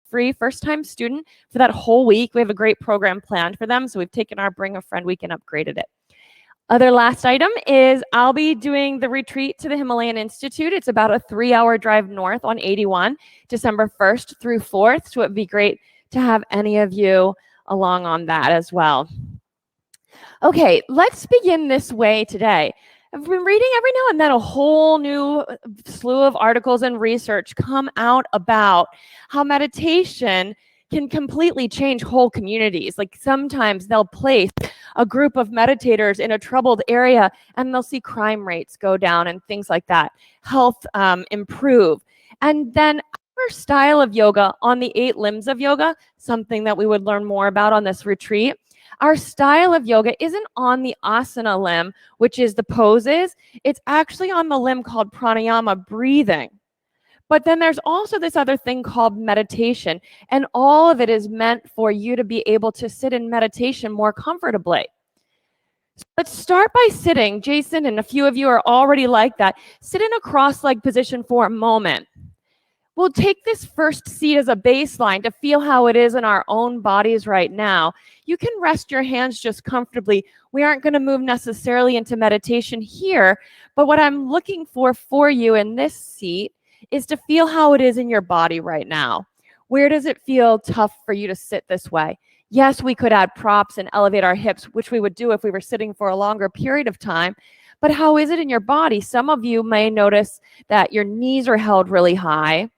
free first-time student for that whole week. We have a great program planned for them, so we've taken our Bring a Friend week and upgraded it. Other last item is I'll be doing the retreat to the Himalayan Institute. It's about a 3-hour drive north on 81, December 1st through 4th, so it'd be great to have any of you along on that as well. Okay, let's begin this way today. I've been reading every now and then a whole new slew of articles and research come out about how meditation can completely change whole communities. Like sometimes they'll place a group of meditators in a troubled area and they'll see crime rates go down and things like that, health improve. And then our style of yoga on the 8 limbs of yoga, something that we would learn more about on this retreat, our style of yoga isn't on the asana limb, which is the poses. It's actually on the limb called pranayama, breathing. But then there's also this other thing called meditation, and all of it is meant for you to be able to sit in meditation more comfortably. So let's start by sitting. Jason and a few of you are already like that. Sit in a cross-legged position for a moment. We'll take this first seat as a baseline to feel how it is in our own bodies right now. You can rest your hands just comfortably. We aren't going to move necessarily into meditation here, but what I'm looking for you in this seat is to feel how it is in your body right now. Where does it feel tough for you to sit this way? Yes, we could add props and elevate our hips, which we would do if we were sitting for a longer period of time. But how is it in your body? Some of you may notice that your knees are held really high.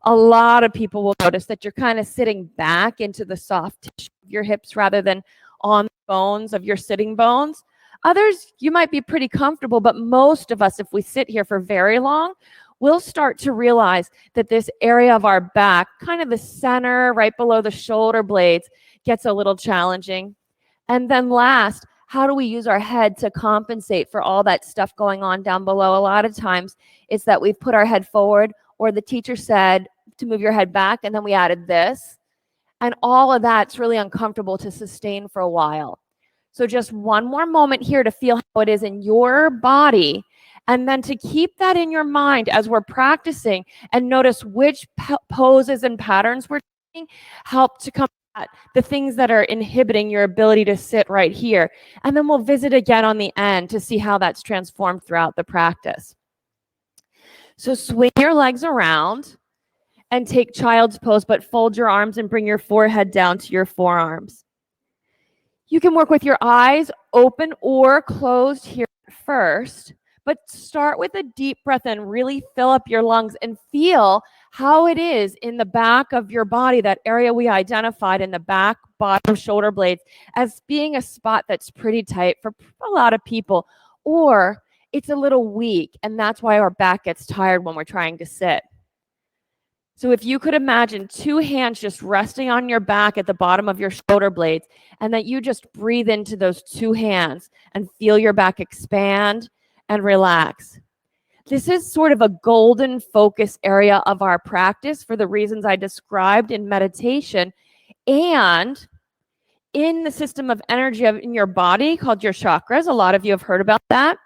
A lot of people will notice that you're kind of sitting back into the soft tissue of your hips rather than on the bones of your sitting bones. Others, you might be pretty comfortable, but most of us, if we sit here for very long, we'll start to realize that this area of our back, kind of the center right below the shoulder blades, gets a little challenging. And then last, how do we use our head to compensate for all that stuff going on down below? A lot of times it's that we've put our head forward, or the teacher said to move your head back, and then we added this. And all of that's really uncomfortable to sustain for a while. So just one more moment here to feel how it is in your body, and then to keep that in your mind as we're practicing and notice which poses and patterns we're taking help to come at the things that are inhibiting your ability to sit right here. And then we'll visit again on the end to see how that's transformed throughout the practice. So swing your legs around and take child's pose, but fold your arms and bring your forehead down to your forearms. You can work with your eyes open or closed here first, but start with a deep breath and really fill up your lungs and feel how it is in the back of your body, that area we identified in the back, bottom, shoulder blades, as being a spot that's pretty tight for a lot of people, or it's a little weak, and that's why our back gets tired when we're trying to sit. So if you could imagine 2 hands just resting on your back at the bottom of your shoulder blades, and that you just breathe into those 2 hands and feel your back expand and relax. This is sort of a golden focus area of our practice for the reasons I described in meditation, and in the system of energy in your body called your chakras. A lot of you have heard about that.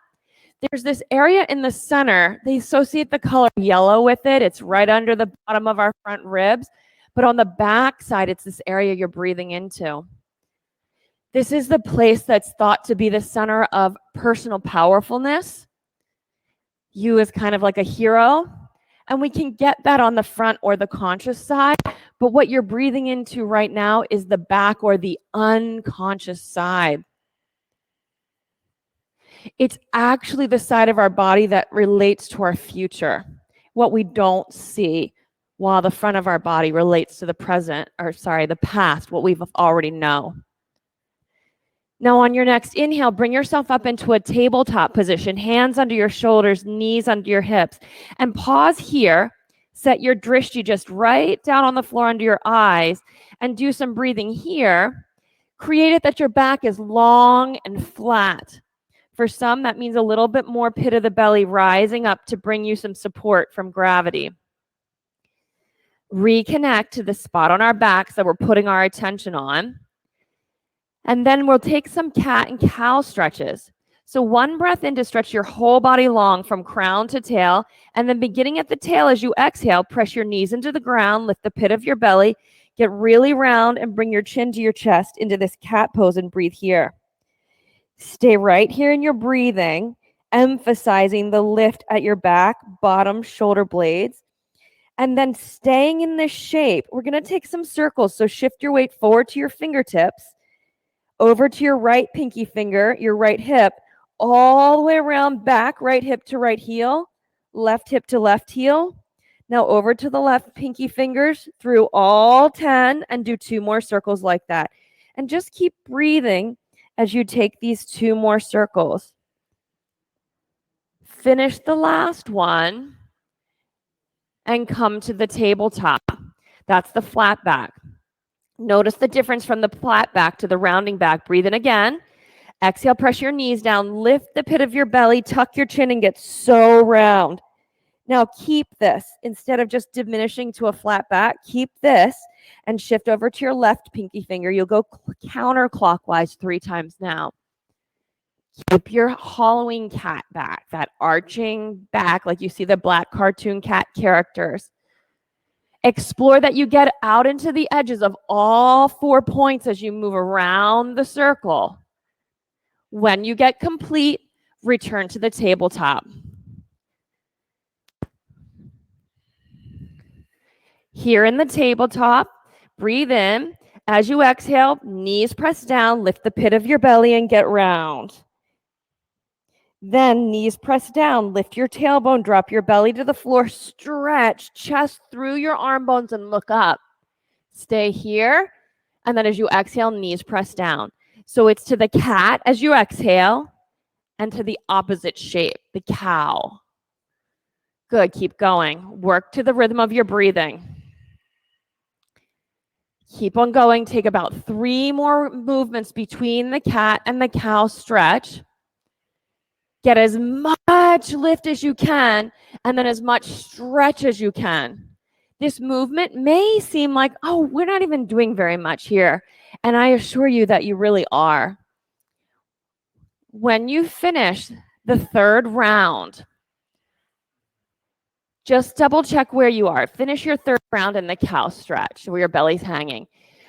There's this area in the center. They associate the color yellow with it. It's right under the bottom of our front ribs. But on the back side, it's this area you're breathing into. This is the place that's thought to be the center of personal powerfulness. You as kind of like a hero. And we can get that on the front or the conscious side. But what you're breathing into right now is the back or the unconscious side. It's actually the side of our body that relates to our future, what we don't see, while the front of our body relates to the the past, what we've already know. Now on your next inhale, bring yourself up into a tabletop position, hands under your shoulders, knees under your hips, and pause here. Set your drishti just right down on the floor under your eyes and do some breathing here. Create it that your back is long and flat. For some, that means a little bit more pit of the belly rising up to bring you some support from gravity. Reconnect to the spot on our backs that we're putting our attention on. And then we'll take some cat and cow stretches. So 1 breath in to stretch your whole body long from crown to tail. And then beginning at the tail, as you exhale, press your knees into the ground, lift the pit of your belly, get really round and bring your chin to your chest into this cat pose and breathe here. Stay right here in your breathing, emphasizing the lift at your back, bottom, shoulder blades. And then staying in this shape, we're going to take some circles. So shift your weight forward to your fingertips, over to your right pinky finger, your right hip, all the way around back, right hip to right heel, left hip to left heel. Now over to the left pinky fingers through all 10 and do 2 more circles like that. And just keep breathing as you take these 2 more circles. Finish the last one and come to the tabletop. That's the flat back. Notice the difference from the flat back to the rounding back. Breathe in again. Exhale, press your knees down, lift the pit of your belly, tuck your chin, and get so round. Now keep this. Instead of just diminishing to a flat back, keep this and shift over to your left pinky finger. You'll go counterclockwise 3 times now. Keep your hollowing cat back, that arching back like you see the black cartoon cat characters. Explore that you get out into the edges of all 4 points as you move around the circle. When you get complete, return to the tabletop. Here in the tabletop, breathe in. As you exhale, knees press down, lift the pit of your belly and get round. Then knees press down, lift your tailbone, drop your belly to the floor, stretch, chest through your arm bones and look up. Stay here. And then as you exhale, knees press down. So it's to the cat as you exhale and to the opposite shape, the cow. Good, keep going. Work to the rhythm of your breathing. Keep on going. Take about 3 more movements between the cat and the cow stretch. Get as much lift as you can and then as much stretch as you can. This movement may seem like, oh, we're not even doing very much here. And I assure you that you really are. When you finish the 3rd round, just double check where you are. Finish your 3rd round in the cow stretch where your belly's hanging.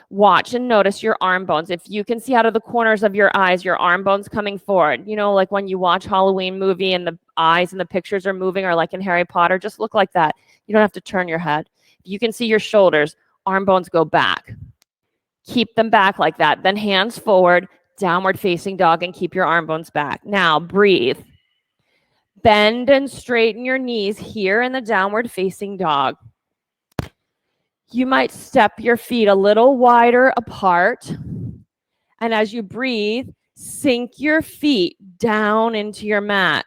Watch and notice your arm bones. If you can see out of the corners of your eyes, your arm bones coming forward, you know, like when you watch Halloween movie and the eyes and the pictures are moving, or like in Harry Potter, just look like that. You don't have to turn your head. If you can see your shoulders, arm bones go back. Keep them back like that. Then hands forward, downward facing dog, and keep your arm bones back. Now breathe. Bend and straighten your knees here in the downward facing dog. You might step your feet a little wider apart. And as you breathe, sink your feet down into your mat.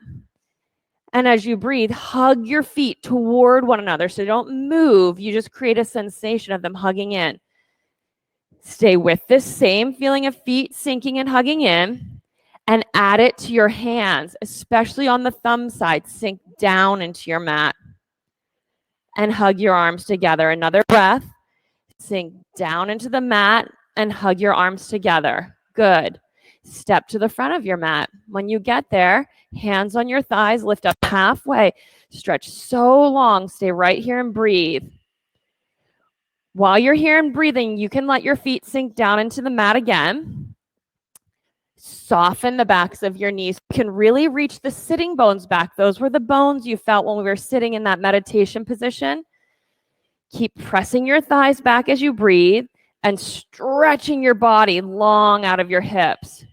And as you breathe, hug your feet toward one another. So don't move. You just create a sensation of them hugging in. Stay with this same feeling of feet sinking and hugging in, and add it to your hands, especially on the thumb side. Sink down into your mat and hug your arms together. Another breath. Sink down into the mat and hug your arms together. Good. Step to the front of your mat. When you get there, hands on your thighs, lift up halfway. Stretch so long. Stay right here and breathe. While you're here and breathing, you can let your feet sink down into the mat again. Soften the backs of your knees. You can really reach the sitting bones back. Those were the bones you felt when we were sitting in that meditation position. Keep pressing your thighs back as you breathe and stretching your body long out of your hips.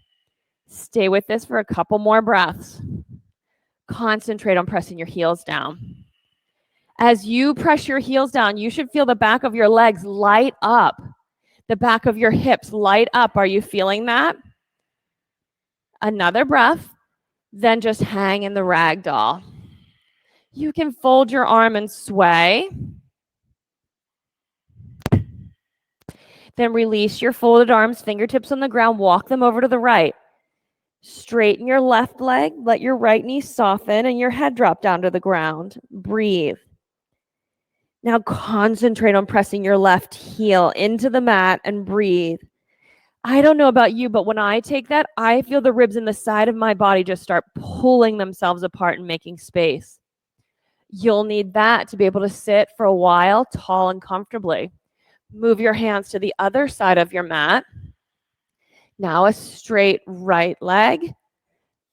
Stay with this for a couple more breaths. Concentrate on pressing your heels down. As you press your heels down, you should feel the back of your legs light up. The back of your hips light up. Are you feeling that? Another breath. Then just hang in the ragdoll. You can fold your arm and sway. Then release your folded arms, fingertips on the ground, walk them over to the right. Straighten your left leg, let your right knee soften and your head drop down to the ground. Breathe. Now concentrate on pressing your left heel into the mat and breathe. I don't know about you, but when I take that, I feel the ribs in the side of my body just start pulling themselves apart and making space. You'll need that to be able to sit for a while, tall and comfortably. Move your hands to the other side of your mat. Now a straight right leg,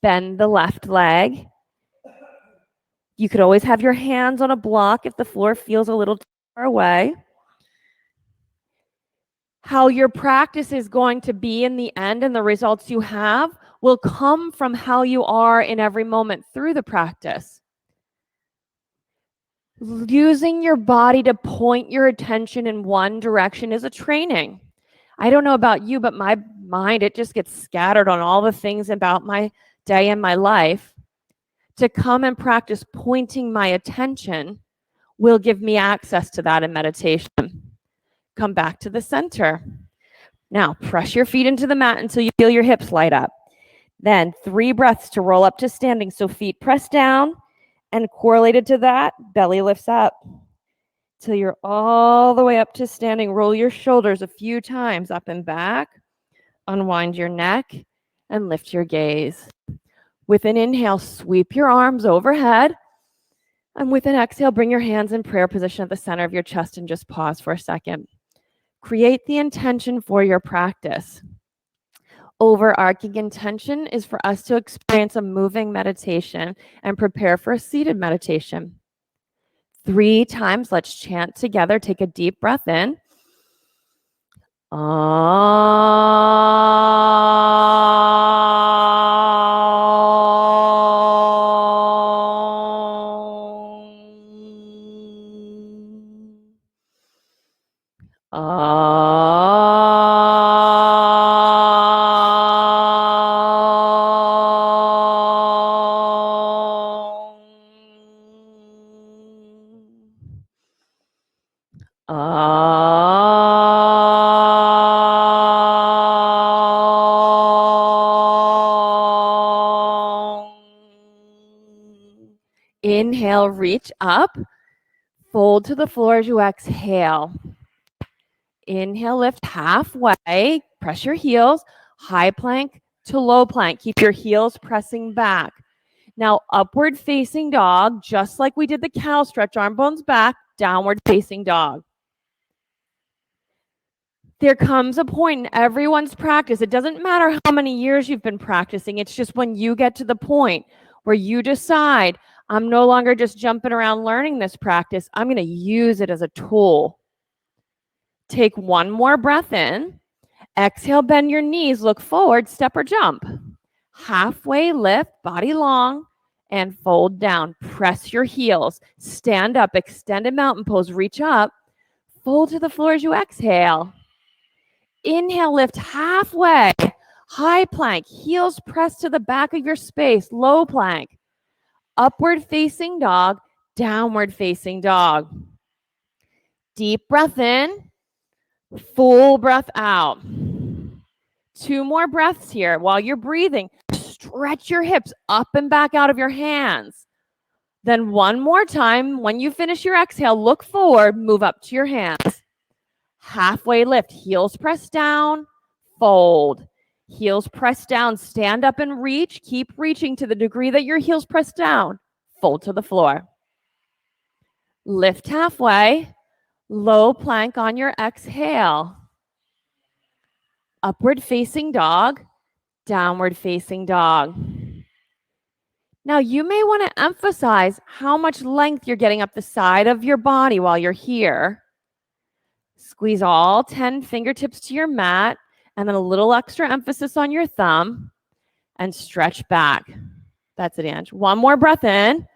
bend the left leg. You could always have your hands on a block if the floor feels a little too far away. How your practice is going to be in the end and the results you have will come from how you are in every moment through the practice. Using your body to point your attention in one direction is a training. I don't know about you, but my mind, it just gets scattered on all the things about my day and my life. To come and practice pointing my attention will give me access to that in meditation. Come back to the center. Now, press your feet into the mat until you feel your hips light up. Then 3 breaths to roll up to standing. So feet press down, and correlated to that, belly lifts up. Till you're all the way up to standing. Roll your shoulders a few times up and back. Unwind your neck and lift your gaze. With an inhale, sweep your arms overhead. And with an exhale, bring your hands in prayer position at the center of your chest and just pause for a second. Create the intention for your practice. Overarching intention is for us to experience a moving meditation and prepare for a seated meditation. 3 times, let's chant together. Take a deep breath in. Inhale, reach up, fold to the floor as you exhale. Inhale, lift halfway, press your heels, high plank to low plank. Keep your heels pressing back. Now, upward facing dog, just like we did the cow stretch, arm bones back, downward facing dog. There comes a point in everyone's practice. It doesn't matter how many years you've been practicing. It's just when you get to the point where you decide, I'm no longer just jumping around learning this practice. I'm going to use it as a tool. Take one more breath in. Exhale, bend your knees, look forward, step or jump. Halfway lift, body long, and fold down. Press your heels. Stand up, extended mountain pose, reach up. Fold to the floor as you exhale. Inhale, lift halfway. High plank, heels pressed to the back of your space, low plank. Upward facing dog, downward facing dog. Deep breath in, full breath out. 2 more breaths here. While you're breathing, stretch your hips up and back out of your hands. Then 1 more time, when you finish your exhale, look forward, move up to your hands. Halfway lift, heels press down, fold. Heels press down, stand up and reach. Keep reaching to the degree that your heels press down. Fold to the floor. Lift halfway, low plank on your exhale. Upward facing dog, downward facing dog. Now you may want to emphasize how much length you're getting up the side of your body while you're here. Squeeze all 10 fingertips to your mat and then a little extra emphasis on your thumb and stretch back. That's it, Ange. 1 more breath in.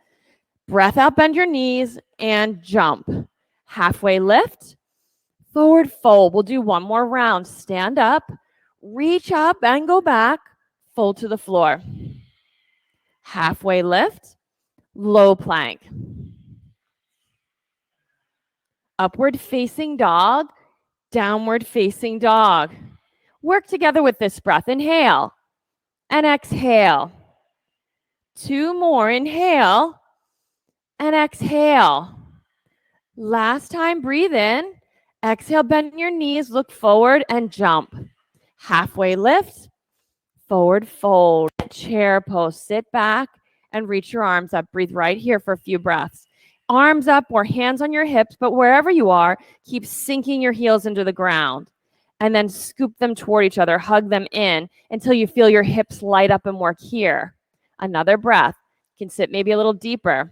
Breath out, bend your knees and jump. Halfway lift, forward fold. We'll do 1 more round. Stand up, reach up and go back, fold to the floor. Halfway lift, low plank. Upward facing dog, downward facing dog. Work together with this breath. Inhale and exhale. 2 more. Inhale and exhale. Last time, breathe in. Exhale, bend your knees, look forward and jump. Halfway lift, forward fold, chair pose. Sit back and reach your arms up. Breathe right here for a few breaths. Arms up or hands on your hips, but wherever you are, keep sinking your heels into the ground. And then scoop them toward each other, hug them in until you feel your hips light up and work here. Another breath. You can sit maybe a little deeper.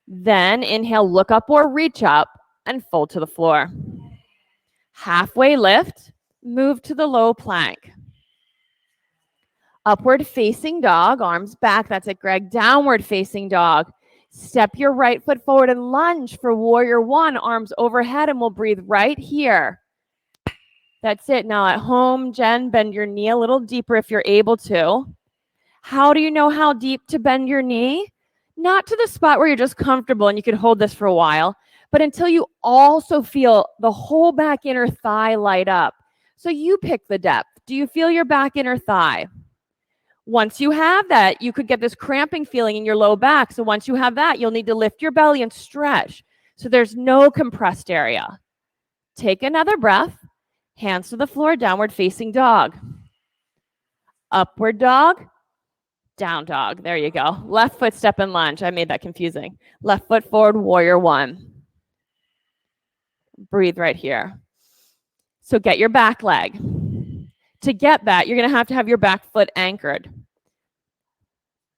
Then inhale, look up or reach up and fold to the floor. Halfway lift, move to the low plank. Upward facing dog, arms back. That's it, Greg. Downward facing dog. Step your right foot forward and lunge for warrior one, arms overhead, and we'll breathe right here. That's it. Now at home, Jen, bend your knee a little deeper if you're able to. How do you know how deep to bend your knee? Not to the spot where you're just comfortable and you can hold this for a while, but until you also feel the whole back inner thigh light up. So you pick the depth. Do you feel your back inner thigh? Once you have that, you could get this cramping feeling in your low back. So once you have that, you'll need to lift your belly and stretch. So there's no compressed area. Take another breath. Hands to the floor, downward facing dog. Upward dog, down dog. There you go. Left foot step and lunge. I made that confusing. Left foot forward, warrior one. Breathe right here. So get your back leg. To get that, you're going to have your back foot anchored.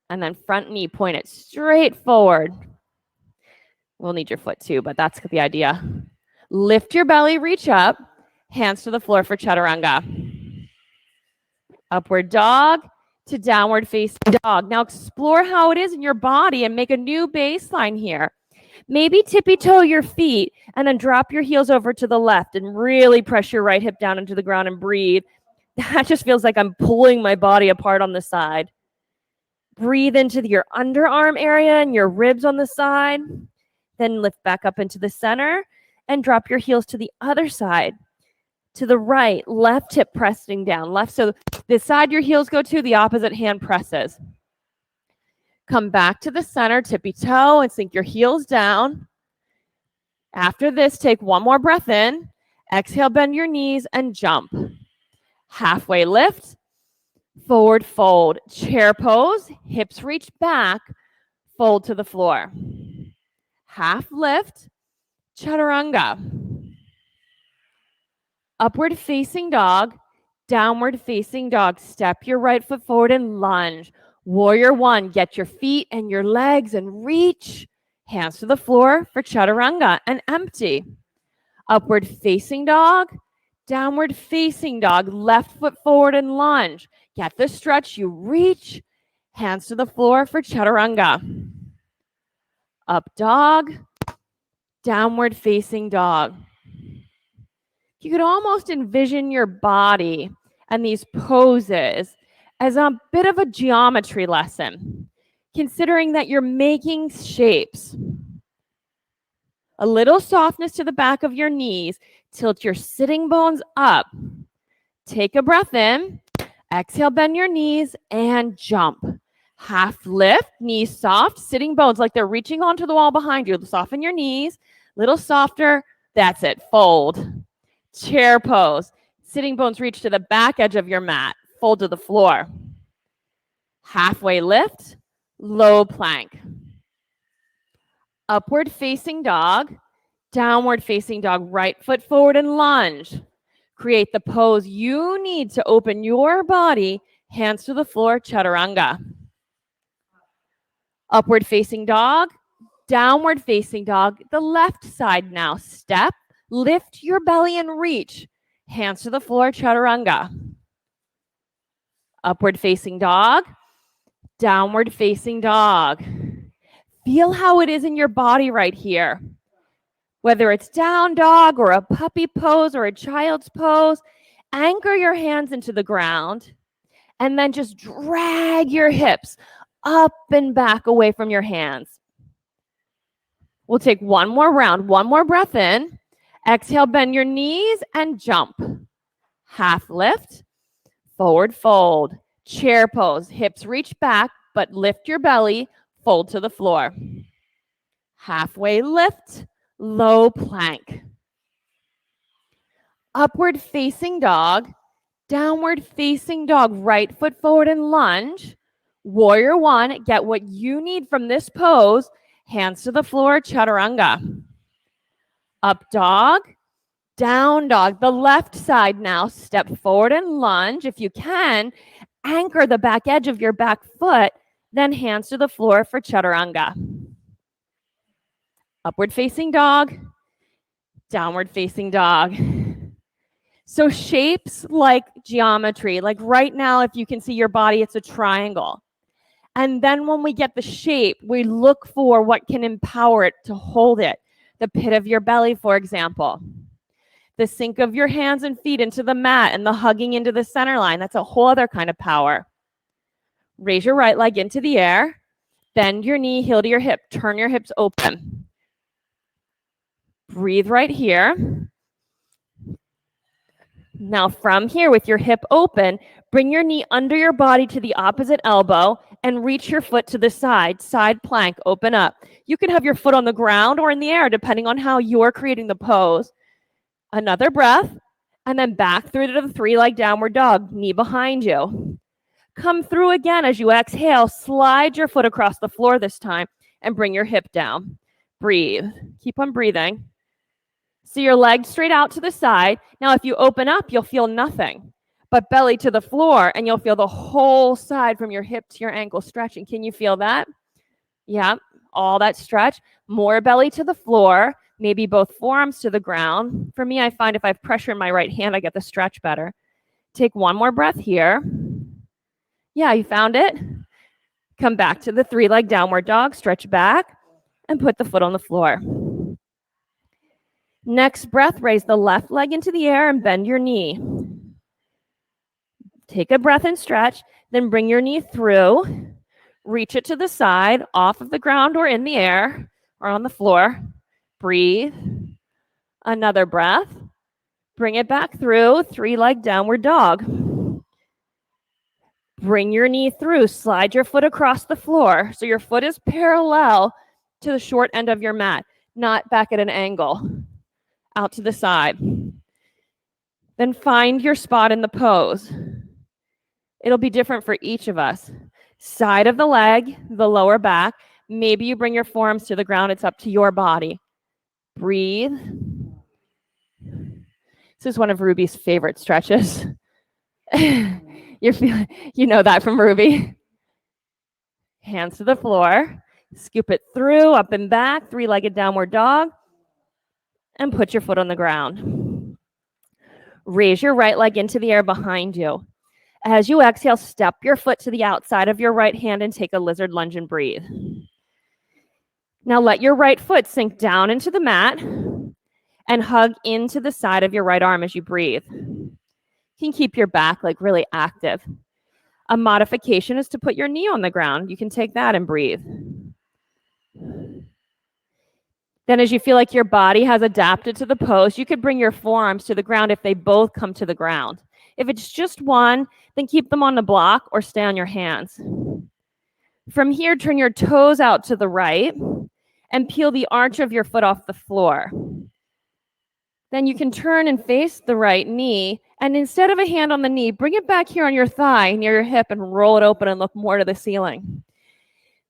And then front knee, point it straight forward. We'll need your foot too, but that's the idea. Lift your belly, reach up. Hands to the floor for chaturanga. Upward dog to downward facing dog. Now explore how it is in your body and make a new baseline here. Maybe tippy toe your feet and then drop your heels over to the left and really press your right hip down into the ground and breathe. That just feels like I'm pulling my body apart on the side. Breathe into your underarm area and your ribs on the side. Then lift back up into the center and drop your heels to the other side. To the right, left hip pressing down. Left, so the side your heels go to, the opposite hand presses. Come back to the center, tippy toe, and sink your heels down. After this, take one more breath in. Exhale, bend your knees and jump. Halfway lift, forward fold. Chair pose, hips reach back, fold to the floor. Half lift, chaturanga. Upward facing dog, downward facing dog. Step your right foot forward and lunge. Warrior one, get your feet and your legs and reach. Hands to the floor for chaturanga and empty. Upward facing dog, downward facing dog. Left foot forward and lunge. Get the stretch, you reach. Hands to the floor for chaturanga. Up dog, downward facing dog. You could almost envision your body and these poses as a bit of a geometry lesson, considering that you're making shapes. A little softness to the back of your knees. Tilt your sitting bones up. Take a breath in. Exhale, bend your knees and jump. Half lift, knees soft, sitting bones like they're reaching onto the wall behind you. Soften your knees, little softer. That's it, fold. Chair pose. Sitting bones reach to the back edge of your mat. Fold to the floor. Halfway lift, low plank. Upward facing dog, downward facing dog. Right foot forward and lunge. Create the pose you need to open your body. Hands to the floor, chaturanga. Upward facing dog, downward facing dog. The left side now. Step. Lift your belly and reach. Hands to the floor, chaturanga. Upward facing dog, downward facing dog. Feel how it is in your body right here. Whether it's down dog or a puppy pose or a child's pose, anchor your hands into the ground and then just drag your hips up and back away from your hands. We'll take one more round, one more breath in. Exhale, bend your knees and jump. Half lift, forward fold. Chair pose, hips reach back, but lift your belly, fold to the floor. Halfway lift, low plank. Upward facing dog, Downward facing dog, right foot forward and lunge. Warrior one, get what you need from this pose. Hands to the floor, chaturanga. Up dog, down dog. The left side now, step forward and lunge. If you can, anchor the back edge of your back foot, then hands to the floor for chaturanga. Upward facing dog, downward facing dog. So shapes like geometry, like right now, if you can see your body, it's a triangle. And then when we get the shape, we look for what can empower it to hold it. The pit of your belly, for example. The sink of your hands and feet into the mat and the hugging into the center line. That's a whole other kind of power. Raise your right leg into the air. Bend your knee, heel to your hip. Turn your hips open. Breathe right here. Now from here, with your hip open, bring your knee under your body to the opposite elbow and reach your foot to the side. Side plank, open up. You can have your foot on the ground or in the air, depending on how you're creating the pose. Another breath, and then back through to the three-leg downward dog, knee behind you. Come through again as you exhale. Slide your foot across the floor this time and bring your hip down. Breathe. Keep on breathing. So your legs straight out to the side. Now, if you open up, you'll feel nothing, but belly to the floor, and you'll feel the whole side from your hip to your ankle stretching. Can you feel that? Yeah, all that stretch. More belly to the floor, maybe both forearms to the ground. For me, I find if I have pressure in my right hand, I get the stretch better. Take one more breath here. Yeah, you found it. Come back to the three-leg downward dog, stretch back, and put the foot on the floor. Next breath, raise the left leg into the air and bend your knee. Take a breath and stretch, then bring your knee through. Reach it to the side, off of the ground or in the air or on the floor. Breathe. Another breath. Bring it back through, three-leg downward dog. Bring your knee through, slide your foot across the floor so your foot is parallel to the short end of your mat, not back at an angle. Out to the side. Then find your spot in the pose. It'll be different for each of us. Side of the leg, the lower back. Maybe you bring your forearms to the ground. It's up to your body. Breathe. This is one of Ruby's favorite stretches. You know that from Ruby. Hands to the floor. Scoop it through, up and back, three-legged downward dog. And put your foot on the ground. Raise your right leg into the air behind you. As you exhale, step your foot to the outside of your right hand and take a lizard lunge and breathe. Now let your right foot sink down into the mat and hug into the side of your right arm as you breathe. You can keep your back like really active. A modification is to put your knee on the ground. You can take that and breathe. Then as you feel like your body has adapted to the pose, you could bring your forearms to the ground if they both come to the ground. If it's just one, then keep them on the block or stay on your hands. From here, turn your toes out to the right and peel the arch of your foot off the floor. Then you can turn and face the right knee, and instead of a hand on the knee, bring it back here on your thigh near your hip and roll it open and look more to the ceiling.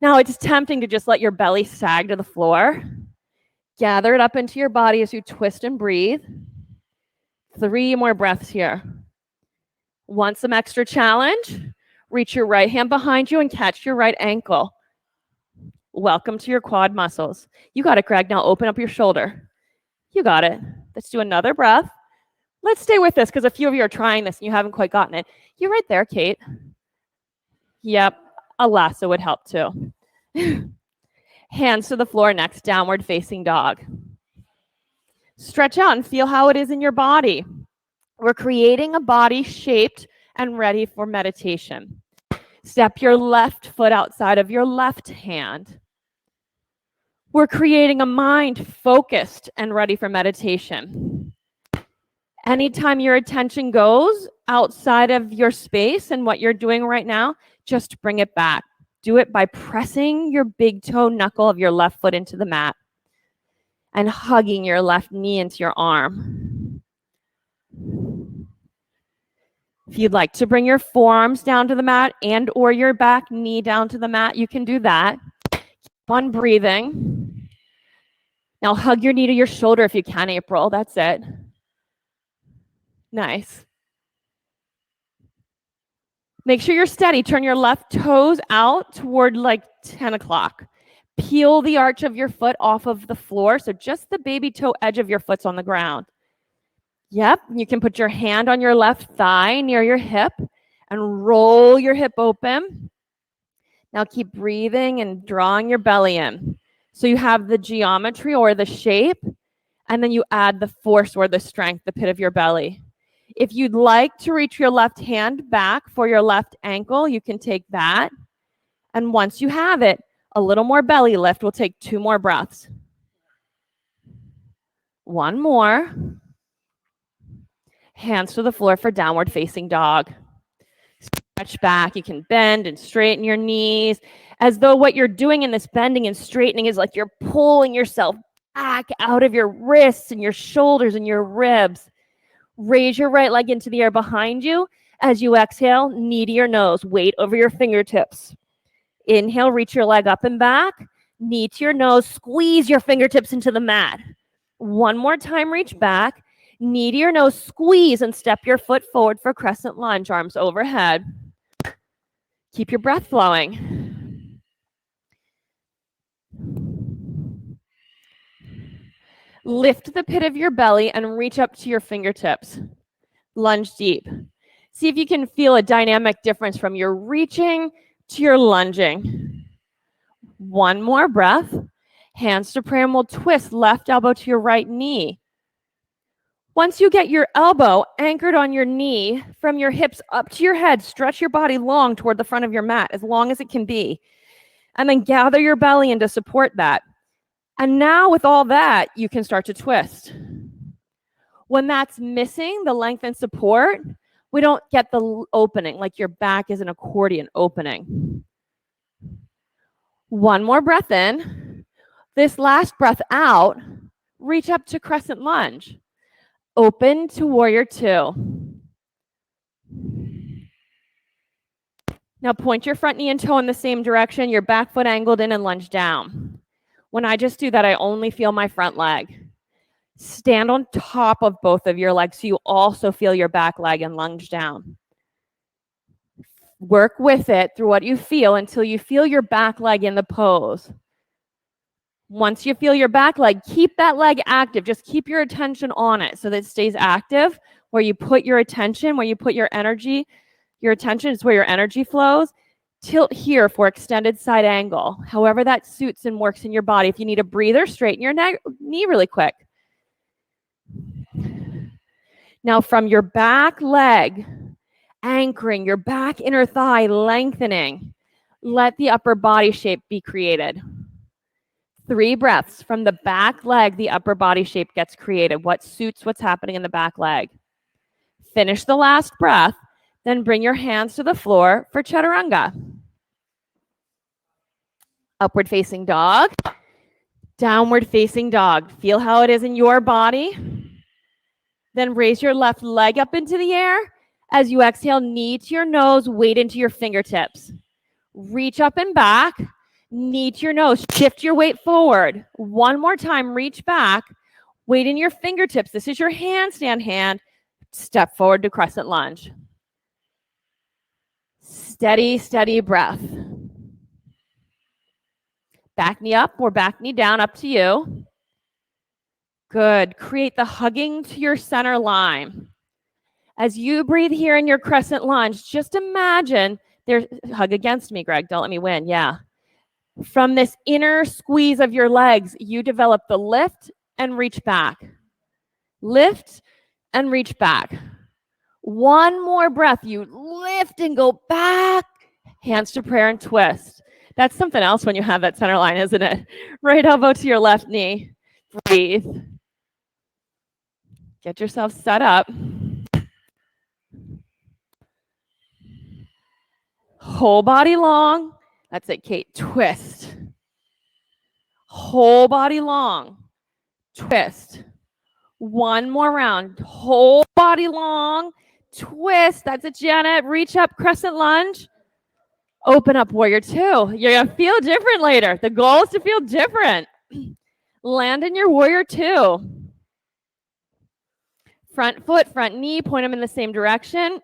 Now it's tempting to just let your belly sag to the floor. Gather it up into your body as you twist and breathe. 3 more breaths here. Want some extra challenge? Reach your right hand behind you and catch your right ankle. Welcome to your quad muscles. You got it, Craig. Now open up your shoulder. You got it. Let's do another breath. Let's stay with this because a few of you are trying this and you haven't quite gotten it. You're right there, Kate. Yep, a lasso would help too. Hands to the floor next, downward facing dog. Stretch out and feel how it is in your body. We're creating a body shaped and ready for meditation. Step your left foot outside of your left hand. We're creating a mind focused and ready for meditation. Anytime your attention goes outside of your space and what you're doing right now, just bring it back. Do it by pressing your big toe knuckle of your left foot into the mat and hugging your left knee into your arm. If you'd like to bring your forearms down to the mat and or your back knee down to the mat, you can do that. Keep on breathing. Now hug your knee to your shoulder if you can, April. That's it. Nice. Make sure you're steady. Turn your left toes out toward like 10 o'clock. Peel the arch of your foot off of the floor, so just the baby toe edge of your foot's on the ground. Yep, you can put your hand on your left thigh near your hip and roll your hip open. Now keep breathing and drawing your belly in. So you have the geometry or the shape, and then you add the force or the strength, the pit of your belly. If you'd like to reach your left hand back for your left ankle, you can take that. And once you have it, a little more belly lift. We'll take 2 more breaths. 1 more. Hands to the floor for downward facing dog. Stretch back. You can bend and straighten your knees as though what you're doing in this bending and straightening is like you're pulling yourself back out of your wrists and your shoulders and your ribs. Raise your right leg into the air behind you. As you exhale, knee to your nose, weight over your fingertips. Inhale, reach your leg up and back. Knee to your nose, squeeze your fingertips into the mat. 1 more time, reach back. Knee to your nose, squeeze and step your foot forward for crescent lunge, arms overhead. Keep your breath flowing. Lift the pit of your belly and reach up to your fingertips. Lunge deep. See if you can feel a dynamic difference from your reaching to your lunging. 1 more breath. Hands to prayer, and we'll twist left elbow to your right knee. Once you get your elbow anchored on your knee, from your hips up to your head, stretch your body long toward the front of your mat, as long as it can be. And then gather your belly in to support that. And now with all that, you can start to twist. When that's missing, the length and support, we don't get the opening, like your back is an accordion opening. 1 more breath in. This last breath out, reach up to crescent lunge. Open to warrior 2. Now point your front knee and toe in the same direction, your back foot angled in, and lunge down. When I just do that, I only feel my front leg. Stand on top of both of your legs so you also feel your back leg and lunge down. Work with it through what you feel until you feel your back leg in the pose. Once you feel your back leg, keep that leg active. Just keep your attention on it so that it stays active. Where you put your attention, where you put your energy, your attention is where your energy flows. Tilt here for extended side angle. However that suits and works in your body. If you need a breather, straighten your knee really quick. Now from your back leg, anchoring your back inner thigh, lengthening. Let the upper body shape be created. 3 breaths. From the back leg, the upper body shape gets created. What suits what's happening in the back leg. Finish the last breath, then bring your hands to the floor for chaturanga. Upward facing dog, downward facing dog. Feel how it is in your body. Then raise your left leg up into the air. As you exhale, knee to your nose, weight into your fingertips. Reach up and back. Knee to your nose, shift your weight forward. 1 more time, reach back, weight in your fingertips. This is your handstand hand. Step forward to crescent lunge. Steady, steady breath. Back knee up or back knee down, up to you. Good. Create the hugging to your center line. As you breathe here in your crescent lunge, just imagine there's hug against me, Greg. Don't let me win. Yeah. From this inner squeeze of your legs, you develop the lift and reach back. Lift and reach back. 1 more breath. You lift and go back. Hands to prayer and twist. That's something else when you have that center line, isn't it? Right elbow to your left knee. Breathe. Get yourself set up. Whole body long. That's it, Kate. Twist. Whole body long. Twist. 1 more round. Whole body long. twist. That's it, Janet. Reach up, crescent lunge. Open up, warrior two. You're going to feel different later. The goal is to feel different. Land in your warrior two. Front foot, front knee, point them in the same direction.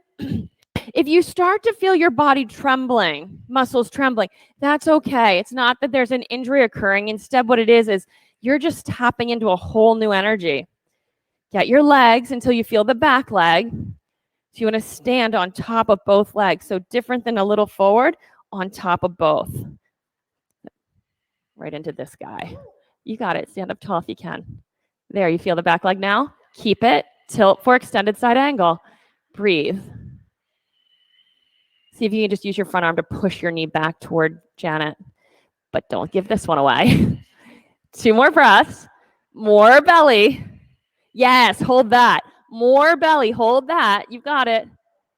If you start to feel your body trembling, muscles trembling, that's okay. It's not that there's an injury occurring. Instead, what it is you're just tapping into a whole new energy. Get your legs until you feel the back leg. So you want to stand on top of both legs. So different than a little forward, on top of both. Right into this guy. You got it. Stand up tall if you can. There, you feel the back leg now? Keep it. Tilt for extended side angle. Breathe. See if you can just use your front arm to push your knee back toward Janet. But don't give this one away. 2 more breaths. More belly. Yes, hold that. More belly. Hold that. You got it.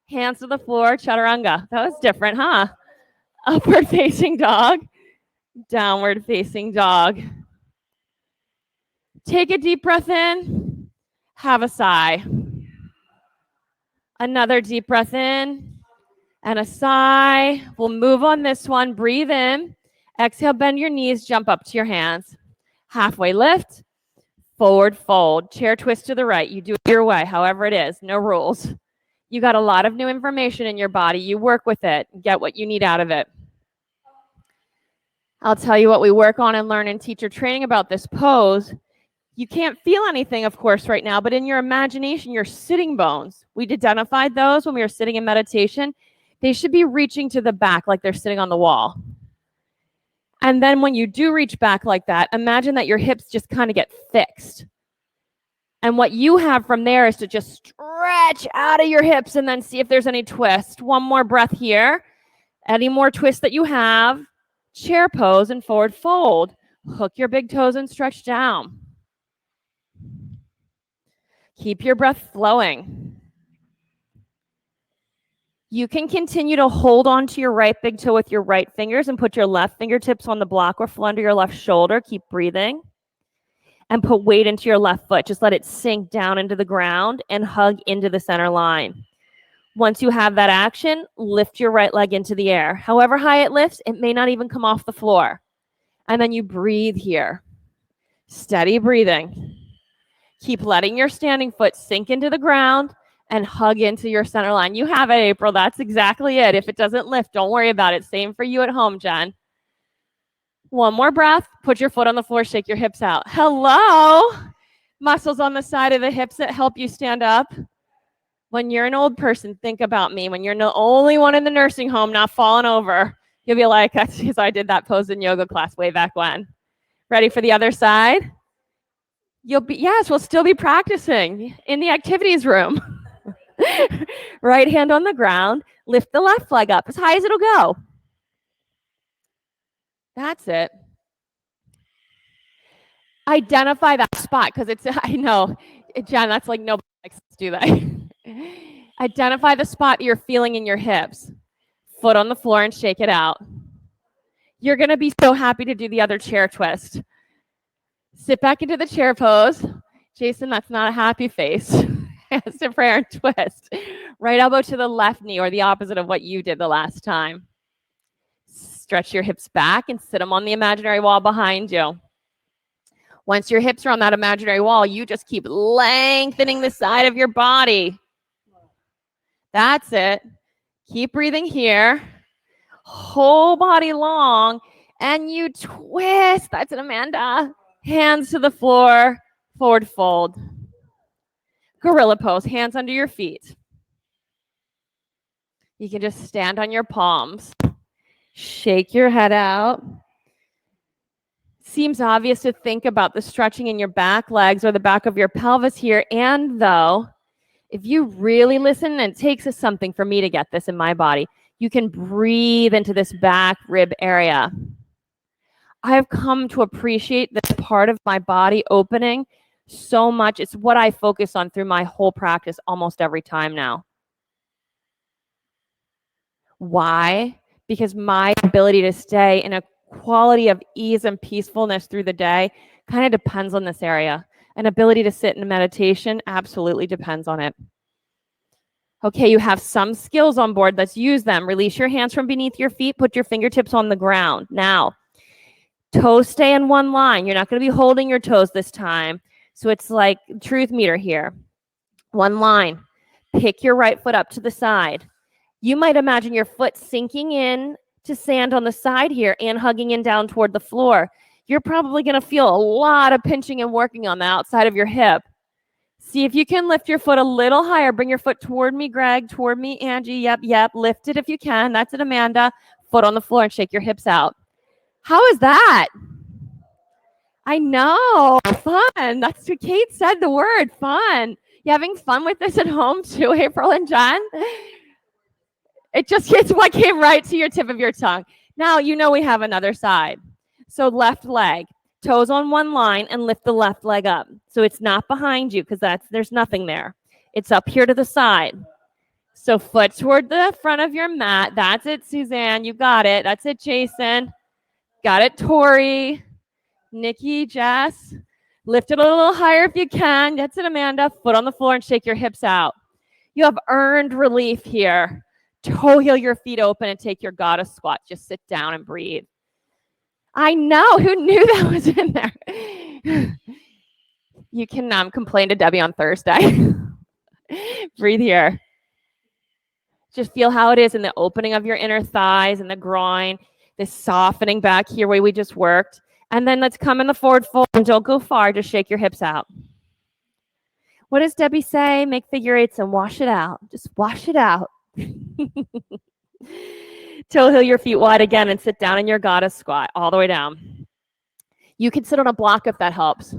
Hands to the floor. Chaturanga. That was different, huh? Upward facing dog. Downward facing dog. Take a deep breath in. Have a sigh. Another deep breath in and a sigh. We'll move on this one. Breathe in. Exhale, bend your knees, jump up to your hands. Halfway lift, forward fold. Chair twist to the right. You do it your way, however it is. No rules. You got a lot of new information in your body. You work with it. Get what you need out of it. I'll tell you what we work on and learn in teacher training about this pose. You can't feel anything, of course, right now, but in your imagination, your sitting bones, we'd identified those when we were sitting in meditation. They should be reaching to the back like they're sitting on the wall. And then when you do reach back like that, imagine that your hips just kind of get fixed. And what you have from there is to just stretch out of your hips and then see if there's any twist. One more breath here. Any more twist that you have, chair pose and forward fold. Hook your big toes and stretch down. Keep your breath flowing. You can continue to hold on to your right big toe with your right fingers and put your left fingertips on the block or floor under your left shoulder. Keep breathing. And put weight into your left foot. Just let it sink down into the ground and hug into the center line. Once you have that action, lift your right leg into the air. However high it lifts, it may not even come off the floor. And then you breathe here. Steady breathing. Keep letting your standing foot sink into the ground and hug into your center line. You have it, April. That's exactly it. If it doesn't lift, don't worry about it. Same for you at home, Jen. One more breath. Put your foot on the floor. Shake your hips out. Hello. Muscles on the side of the hips that help you stand up. When you're an old person, think about me. When you're the only one in the nursing home not falling over, you'll be like, that's because I did that pose in yoga class way back when. Ready for the other side? Yes, we'll still be practicing in the activities room. Right hand on the ground. Lift the left leg up as high as it'll go. That's it. Identify that spot because I know, Jen, that's like nobody likes to do that. Identify the spot you're feeling in your hips. Foot on the floor and shake it out. You're going to be so happy to do the other chair twist. Sit back into the chair pose. Jason, that's not a happy face. Hands to prayer and twist. Right elbow to the left knee or the opposite of what you did the last time. Stretch your hips back and sit them on the imaginary wall behind you. Once your hips are on that imaginary wall, you just keep lengthening the side of your body. That's it. Keep breathing here. Whole body long. And you twist. That's it, Amanda. Hands to the floor. Forward fold. Gorilla pose. Hands under your feet. You can just stand on your palms. Shake your head out. Seems obvious to think about the stretching in your back legs or the back of your pelvis here. And though, if you really listen, and it takes something for me to get this in my body, you can breathe into this back rib area. I have come to appreciate this part of my body opening so much. It's what I focus on through my whole practice almost every time now. Why? Because my ability to stay in a quality of ease and peacefulness through the day kind of depends on this area. An ability to sit in meditation absolutely depends on it. Okay, you have some skills on board. Let's use them. Release your hands from beneath your feet. Put your fingertips on the ground. Now, toes stay in one line. You're not going to be holding your toes this time. So it's like truth meter here. One line. Pick your right foot up to the side. You might imagine your foot sinking in to sand on the side here and hugging in down toward the floor. You're probably going to feel a lot of pinching and working on the outside of your hip. See if you can lift your foot a little higher. Bring your foot toward me, Greg, toward me, Angie. Yep. Lift it if you can. That's it, Amanda. Foot on the floor and shake your hips out. How is that? I know. Fun. That's what Kate said, the word fun. You having fun with this at home too, April and John? It just gets what came right to your tip of your tongue. Now you know we have another side. So left leg, toes on one line and lift the left leg up. So it's not behind you because there's nothing there. It's up here to the side. So foot toward the front of your mat. That's it, Suzanne. You got it. That's it, Jason. Got it, Tori. Nikki, Jess. Lift it a little higher if you can. That's it, Amanda. Foot on the floor and shake your hips out. You have earned relief here. Toe heel your feet open and take your goddess squat. Just sit down and breathe. I know. Who knew that was in there? You can complain to Debbie on Thursday. Breathe here. Just feel how it is in the opening of your inner thighs and the groin, this softening back here where we just worked. And then let's come in the forward fold and don't go far. Just shake your hips out. What does Debbie say? Make figure eights and wash it out. Just wash it out. Toe heel your feet wide again and sit down in your goddess squat all the way down. You can sit on a block if that helps.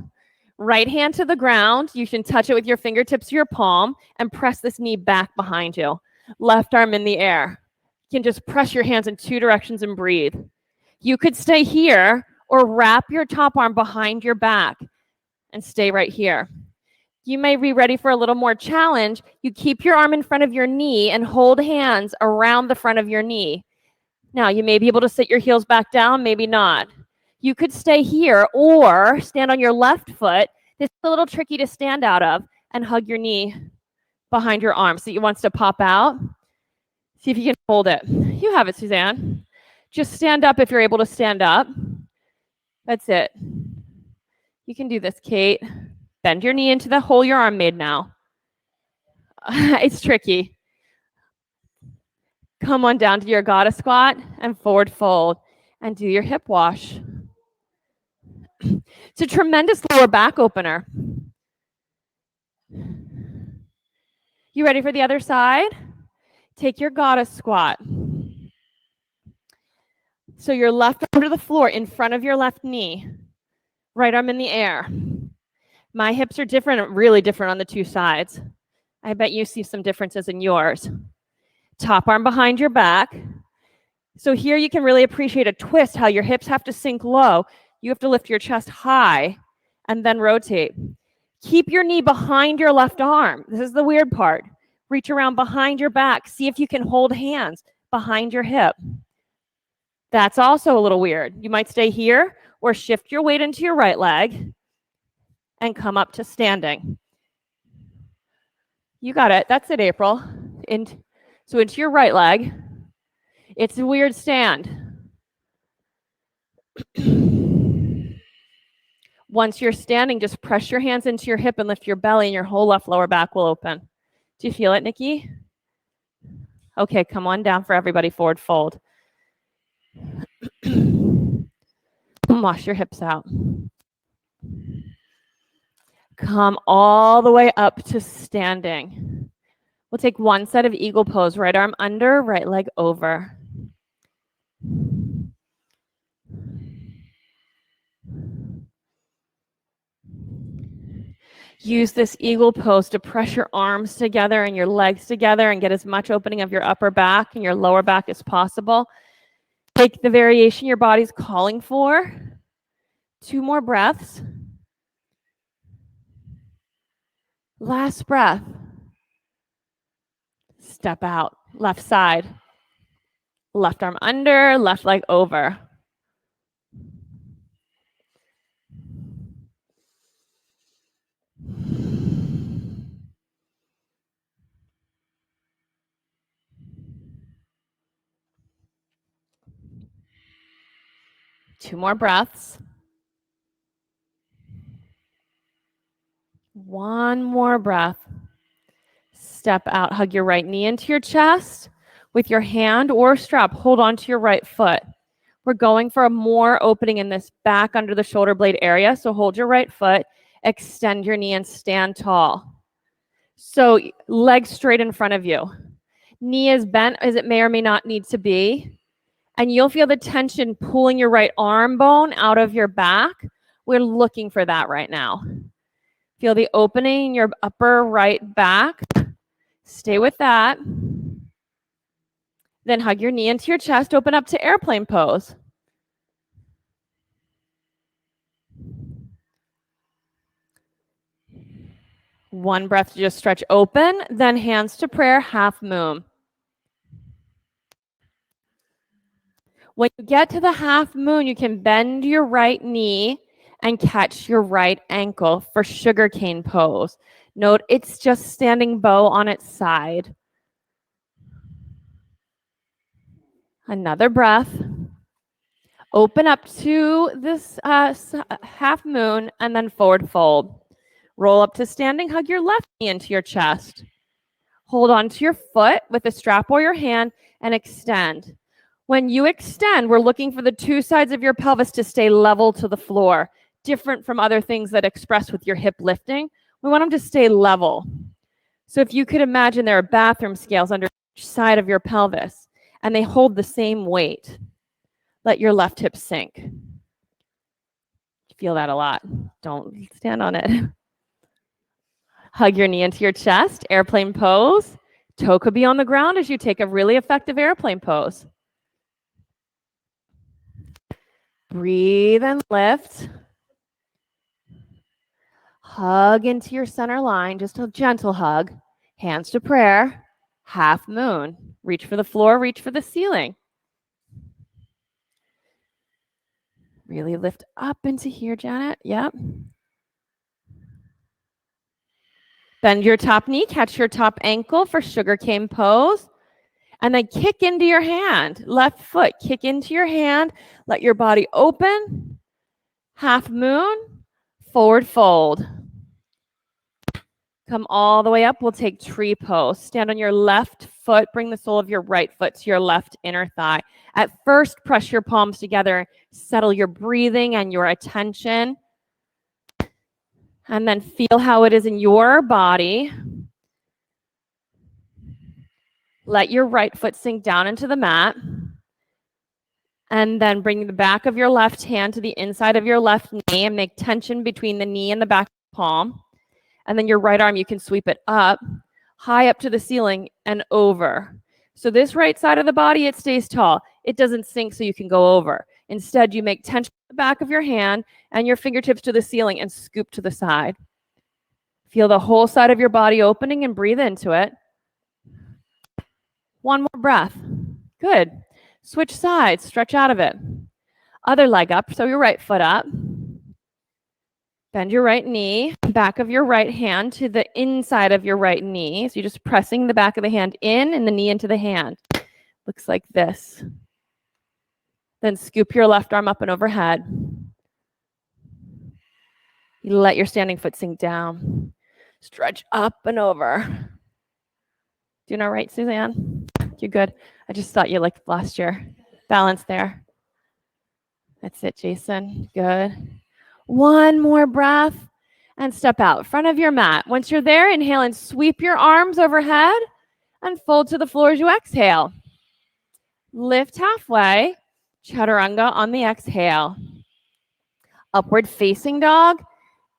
Right hand to the ground. You can touch it with your fingertips to your palm and press this knee back behind you. Left arm in the air. You can just press your hands in two directions and breathe. You could stay here or wrap your top arm behind your back and stay right here. You may be ready for a little more challenge. You keep your arm in front of your knee and hold hands around the front of your knee. Now, you may be able to sit your heels back down, maybe not. You could stay here or stand on your left foot. This is a little tricky to stand out of and hug your knee behind your arm. So it wants to pop out. See if you can hold it. You have it, Suzanne. Just stand up if you're able to stand up. That's it. You can do this, Kate. Bend your knee into the hole your arm made now. It's tricky. Come on down to your goddess squat and forward fold and do your hip wash. It's a tremendous lower back opener. You ready for the other side? Take your goddess squat. So your left arm to the floor in front of your left knee. Right arm in the air. My hips are different, really different on the two sides. I bet you see some differences in yours. Top arm behind your back. So here you can really appreciate a twist, how your hips have to sink low. You have to lift your chest high and then rotate. Keep your knee behind your left arm. This is the weird part. Reach around behind your back. See if you can hold hands behind your hip. That's also a little weird. You might stay here or shift your weight into your right leg and come up to standing. You got it. That's it, April. So into your right leg. It's a weird stand. Once you're standing, just press your hands into your hip and lift your belly and your whole left lower back will open. Do you feel it, Nikki? Okay, come on down for everybody, forward fold. Wash your hips out. Come all the way up to standing. We'll take one set of eagle pose, right arm under, right leg over. Use this eagle pose to press your arms together and your legs together and get as much opening of your upper back and your lower back as possible. Take the variation your body's calling for. 2 more breaths. Last breath. Step out. Left side. Left arm under, left leg over. 2 more breaths. 1 more breath. Step out, hug your right knee into your chest. With your hand or strap, hold on to your right foot. We're going for a more opening in this back under the shoulder blade area. So hold your right foot, extend your knee and stand tall. So legs straight in front of you. Knee is bent as it may or may not need to be. And you'll feel the tension pulling your right arm bone out of your back. We're looking for that right now. Feel the opening in your upper right back. Stay with that. Then hug your knee into your chest, open up to airplane pose. One breath to just stretch open, then hands to prayer, half moon. When you get to the half moon, you can bend your right knee and catch your right ankle for sugarcane pose. Note it's just standing bow on its side. Another breath. Open up to this half moon and then forward fold. Roll up to standing, hug your left knee into your chest. Hold on to your foot with a strap or your hand and extend. When you extend, we're looking for the 2 sides of your pelvis to stay level to the floor, different from other things that express with your hip lifting. We want them to stay level. So if you could imagine there are bathroom scales under each side of your pelvis, and they hold the same weight. Let your left hip sink. Feel that a lot. Don't stand on it. Hug your knee into your chest, airplane pose. Toe could be on the ground as you take a really effective airplane pose. Breathe and lift. Hug into your center line, just a gentle hug. Hands to prayer, half moon. Reach for the floor, reach for the ceiling. Really lift up into here, Janet. Yep. Bend your top knee, catch your top ankle for sugarcane pose. And then kick into your hand. Left foot, kick into your hand. Let your body open. Half moon, forward fold. Come all the way up. We'll take tree pose. Stand on your left foot. Bring the sole of your right foot to your left inner thigh. At first, press your palms together. Settle your breathing and your attention. And then feel how it is in your body. Let your right foot sink down into the mat. And then bring the back of your left hand to the inside of your left knee and make tension between the knee and the back palm. And then your right arm, you can sweep it up, high up to the ceiling and over. So this right side of the body, it stays tall. It doesn't sink so you can go over. Instead, you make tension at the back of your hand and your fingertips to the ceiling and scoop to the side. Feel the whole side of your body opening and breathe into it. One more breath. Good. Switch sides, stretch out of it. Other leg up, so your right foot up. Bend your right knee, back of your right hand to the inside of your right knee. So you're just pressing the back of the hand in and the knee into the hand. Looks like this. Then scoop your left arm up and overhead. You let your standing foot sink down. Stretch up and over. Doing all right, Suzanne? You're good. I just thought you lost your balance there. That's it, Jason. Good. One more breath and step out front of your mat. Once you're there, inhale and sweep your arms overhead and fold to the floor as you exhale. Lift halfway, chaturanga on the exhale. Upward facing dog,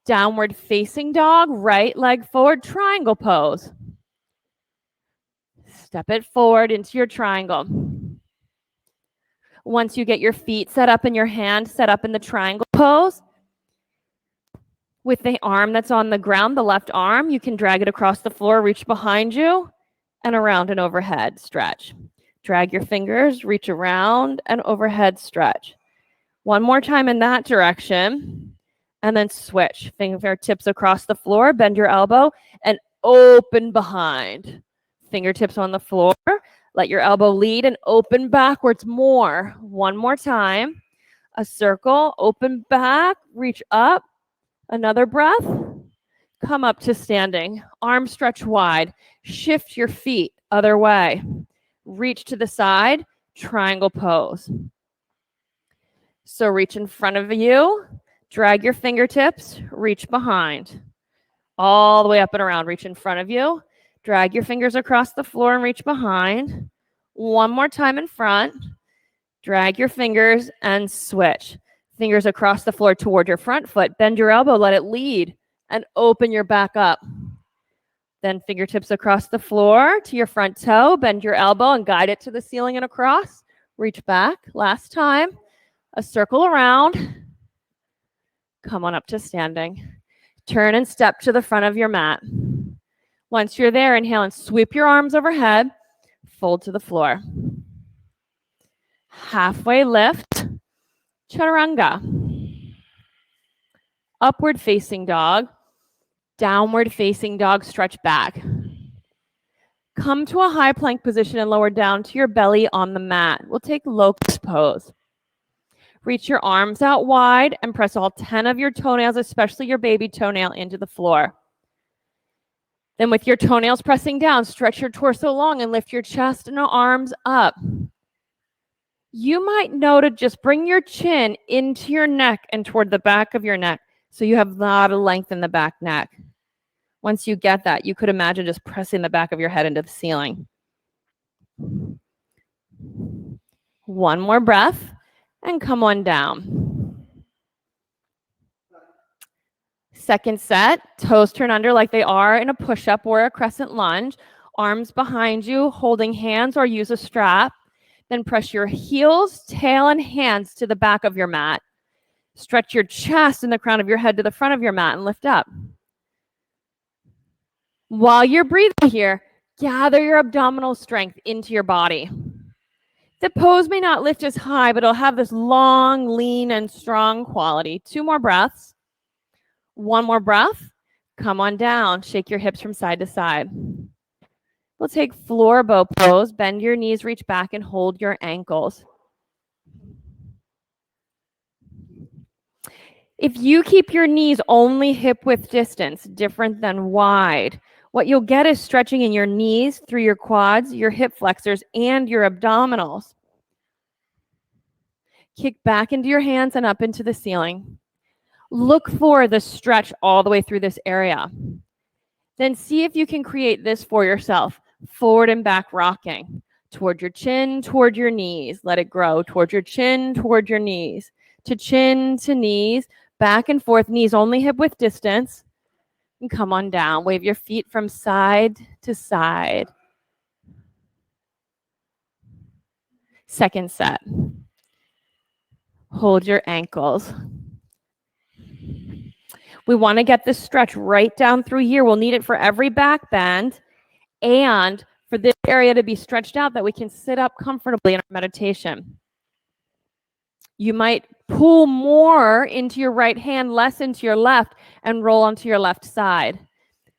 downward facing dog, right leg forward, triangle pose. Step it forward into your triangle. Once you get your feet set up and your hand set up in the triangle pose, with the arm that's on the ground, the left arm, you can drag it across the floor, reach behind you, and around and overhead stretch. Drag your fingers, reach around and overhead stretch. One more time in that direction, and then switch. Fingertips across the floor, bend your elbow, and open behind. Fingertips on the floor, let your elbow lead and open backwards more. One more time. A circle, open back, reach up, another breath, come up to standing, arms stretch wide, shift your feet other way, reach to the side, triangle pose. So reach in front of you, drag your fingertips, reach behind, all the way up and around, reach in front of you, drag your fingers across the floor and reach behind. One more time in front, drag your fingers and switch. Fingers across the floor toward your front foot, bend your elbow, let it lead, and open your back up. Then fingertips across the floor to your front toe, bend your elbow and guide it to the ceiling and across. Reach back, last time, a circle around. Come on up to standing. Turn and step to the front of your mat. Once you're there, inhale and sweep your arms overhead, fold to the floor. Halfway lift, chaturanga. Upward facing dog, downward facing dog, stretch back. Come to a high plank position and lower down to your belly on the mat. We'll take locust pose. Reach your arms out wide and press all 10 of your toenails, especially your baby toenail, into the floor. Then with your toenails pressing down, stretch your torso long and lift your chest and arms up. You might know to just bring your chin into your neck and toward the back of your neck so you have a lot of length in the back neck. Once you get that, you could imagine just pressing the back of your head into the ceiling. One more breath and come on down. Second set, toes turn under like they are in a push-up or a crescent lunge. Arms behind you, holding hands or use a strap. Then press your heels, tail, and hands to the back of your mat. Stretch your chest and the crown of your head to the front of your mat and lift up. While you're breathing here, gather your abdominal strength into your body. The pose may not lift as high, but it'll have this long, lean, and strong quality. 2 more breaths. One more breath. Come on down. Shake your hips from side to side. We'll take floor bow pose. Bend your knees, reach back, and hold your ankles. If you keep your knees only hip width distance, different than wide, what you'll get is stretching in your knees through your quads, your hip flexors, and your abdominals. Kick back into your hands and up into the ceiling. Look for the stretch all the way through this area. Then see if you can create this for yourself. Forward and back rocking. Toward your chin, toward your knees. Let it grow. Toward your chin, toward your knees. To chin, to knees. Back and forth, knees only hip width distance. And come on down. Wave your feet from side to side. Second set. Hold your ankles. We want to get this stretch right down through here. We'll need it for every back bend and for this area to be stretched out that we can sit up comfortably in our meditation. You might pull more into your right hand, less into your left, and roll onto your left side.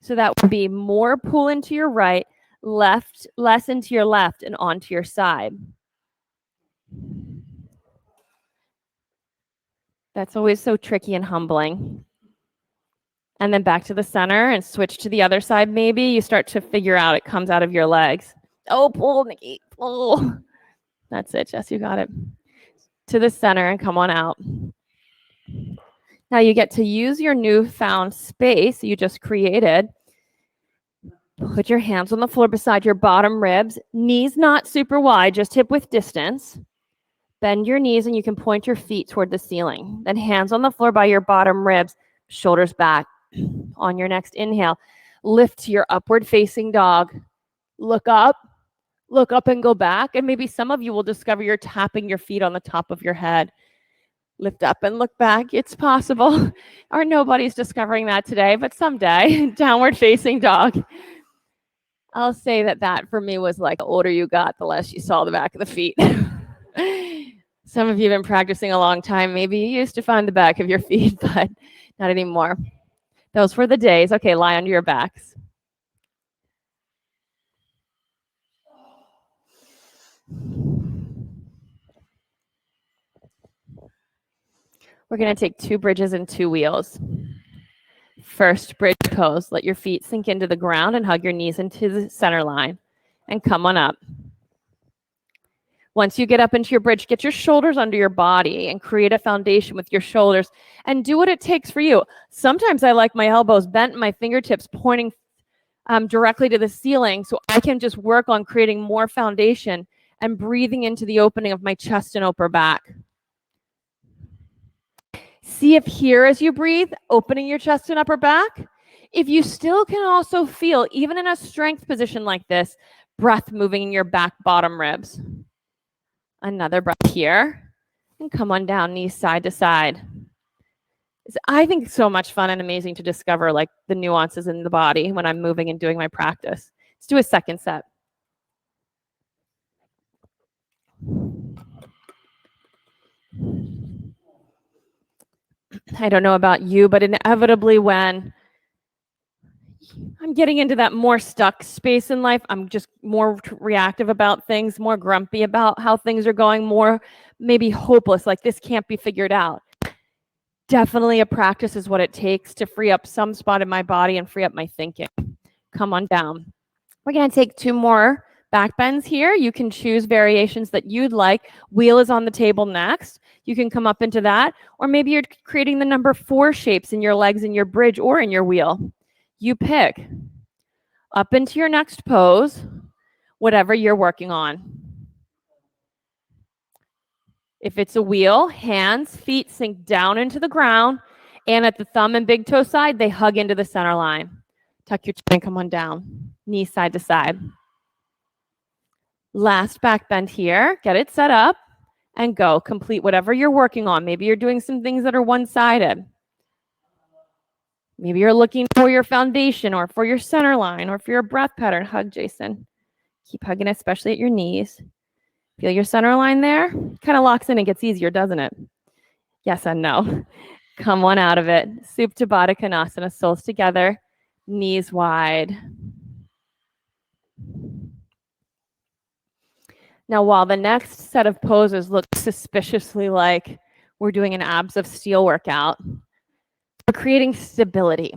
So that would be more pull into your right, less into your left, and onto your side. That's always so tricky and humbling. And then back to the center and switch to the other side. Maybe you start to figure out it comes out of your legs. Oh, pull, Nikki, pull. That's it, Jess, you got it. To the center and come on out. Now you get to use your newfound space you just created. Put your hands on the floor beside your bottom ribs. Knees not super wide, just hip width distance. Bend your knees and you can point your feet toward the ceiling. Then hands on the floor by your bottom ribs, shoulders back. On your next inhale, lift to your upward facing dog. Look up and go back. And maybe some of you will discover you're tapping your feet on the top of your head. Lift up and look back. It's possible. Or nobody's discovering that today, but someday. Downward facing dog. I'll say that for me was like the older you got, the less you saw the back of the feet. Some of you have been practicing a long time. Maybe you used to find the back of your feet, but not anymore. Those were the days. Okay, lie onto your backs. We're going to take 2 bridges and 2 wheels. First bridge pose. Let your feet sink into the ground and hug your knees into the center line. And come on up. Once you get up into your bridge, get your shoulders under your body and create a foundation with your shoulders and do what it takes for you. Sometimes I like my elbows bent and my fingertips pointing directly to the ceiling so I can just work on creating more foundation and breathing into the opening of my chest and upper back. See if here as you breathe, opening your chest and upper back. If you still can also feel, even in a strength position like this, breath moving in your back bottom ribs. Another breath here. And come on down, knees side to side. I think it's so much fun and amazing to discover like the nuances in the body when I'm moving and doing my practice. Let's do a second set. I don't know about you, but inevitably when I'm getting into that more stuck space in life, I'm just more reactive about things, more grumpy about how things are going, more maybe hopeless, like this can't be figured out. Definitely a practice is what it takes to free up some spot in my body and free up my thinking. Come on down. We're going to take 2 more back bends here. You can choose variations that you'd like. Wheel is on the table next. You can come up into that, or maybe you're creating the number 4 shapes in your legs in your bridge or in your wheel. You pick. Up into your next pose, whatever you're working on. If it's a wheel, hands, feet sink down into the ground, and at the thumb and big toe side, they hug into the center line. Tuck your chin and come on down. Knees side to side. Last back bend here. Get it set up and go. Complete whatever you're working on. Maybe you're doing some things that are one-sided. Maybe you're looking for your foundation or for your center line or for your breath pattern. Hug, Jason. Keep hugging, especially at your knees. Feel your center line there? Kind of locks in and gets easier, doesn't it? Yes and no. Come on out of it. Supta Baddha Konasana, soles together, knees wide. Now, while the next set of poses look suspiciously like we're doing an abs of steel workout, we're creating stability.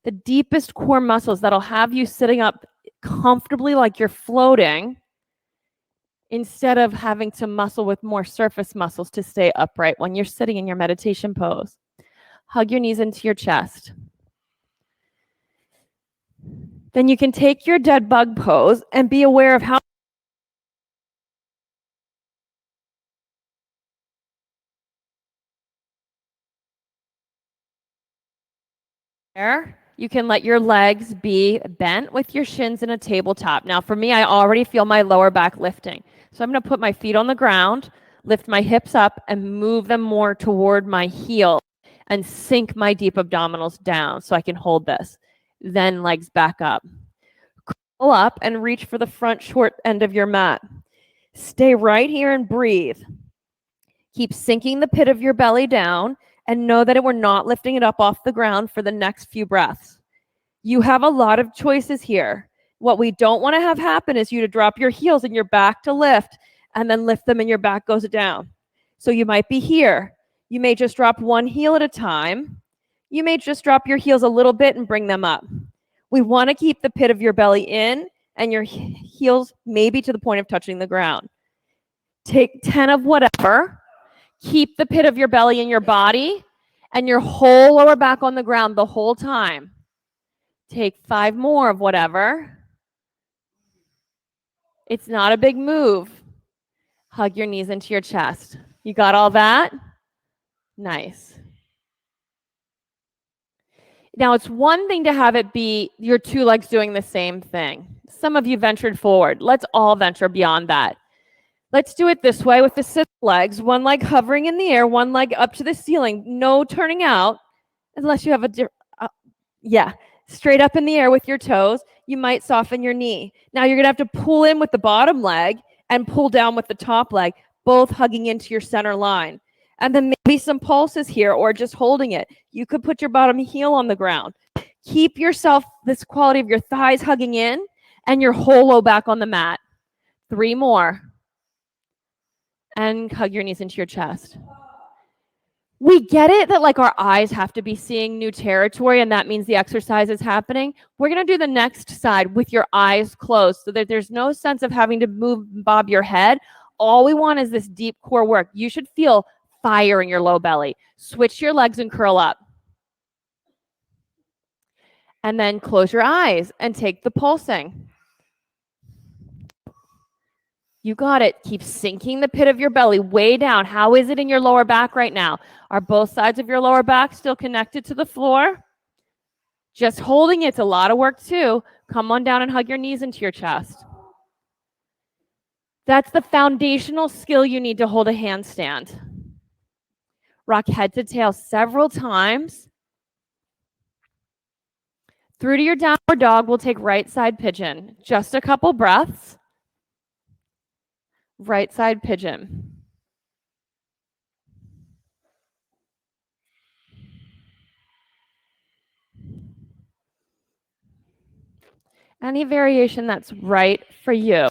The deepest core muscles that'll have you sitting up comfortably like you're floating instead of having to muscle with more surface muscles to stay upright when you're sitting in your meditation pose. Hug your knees into your chest. Then you can take your dead bug pose and be aware of how you can let your legs be bent with your shins in a tabletop. Now, for me, I already feel my lower back lifting. So I'm going to put my feet on the ground, lift my hips up, and move them more toward my heel and sink my deep abdominals down so I can hold this. Then legs back up. Curl up and reach for the front short end of your mat. Stay right here and breathe. Keep sinking the pit of your belly down and know that we're not lifting it up off the ground for the next few breaths. You have a lot of choices here. What we don't want to have happen is you to drop your heels and your back to lift and then lift them and your back goes down. So you might be here. You may just drop one heel at a time. You may just drop your heels a little bit and bring them up. We want to keep the pit of your belly in and your heels maybe to the point of touching the ground. Take 10 of whatever. Keep the pit of your belly in your body and your whole lower back on the ground the whole time. Take 5 more of whatever. It's not a big move. Hug your knees into your chest. You got all that? Nice. Now, it's one thing to have it be your 2 legs doing the same thing. Some of you ventured forward. Let's all venture beyond that. Let's do it this way with the 6 legs, one leg hovering in the air, one leg up to the ceiling, no turning out, unless you have straight up in the air with your toes. You might soften your knee. Now you're going to have to pull in with the bottom leg and pull down with the top leg, both hugging into your center line. And then maybe some pulses here or just holding it. You could put your bottom heel on the ground. Keep yourself this quality of your thighs hugging in and your whole low back on the mat. 3 more. And hug your knees into your chest. We get it that like our eyes have to be seeing new territory and that means the exercise is happening. We're going to do the next side with your eyes closed so that there's no sense of having to move and bob your head. All we want is this deep core work. You should feel fire in your low belly. Switch your legs and curl up. And then close your eyes and take the pulsing. You got it. Keep sinking the pit of your belly way down. How is it in your lower back right now? Are both sides of your lower back still connected to the floor? Just holding it's a lot of work too. Come on down and hug your knees into your chest. That's the foundational skill you need to hold a handstand. Rock head to tail several times. Through to your downward dog, we'll take right side pigeon. Just a couple breaths. Right side pigeon. Any variation that's right for you.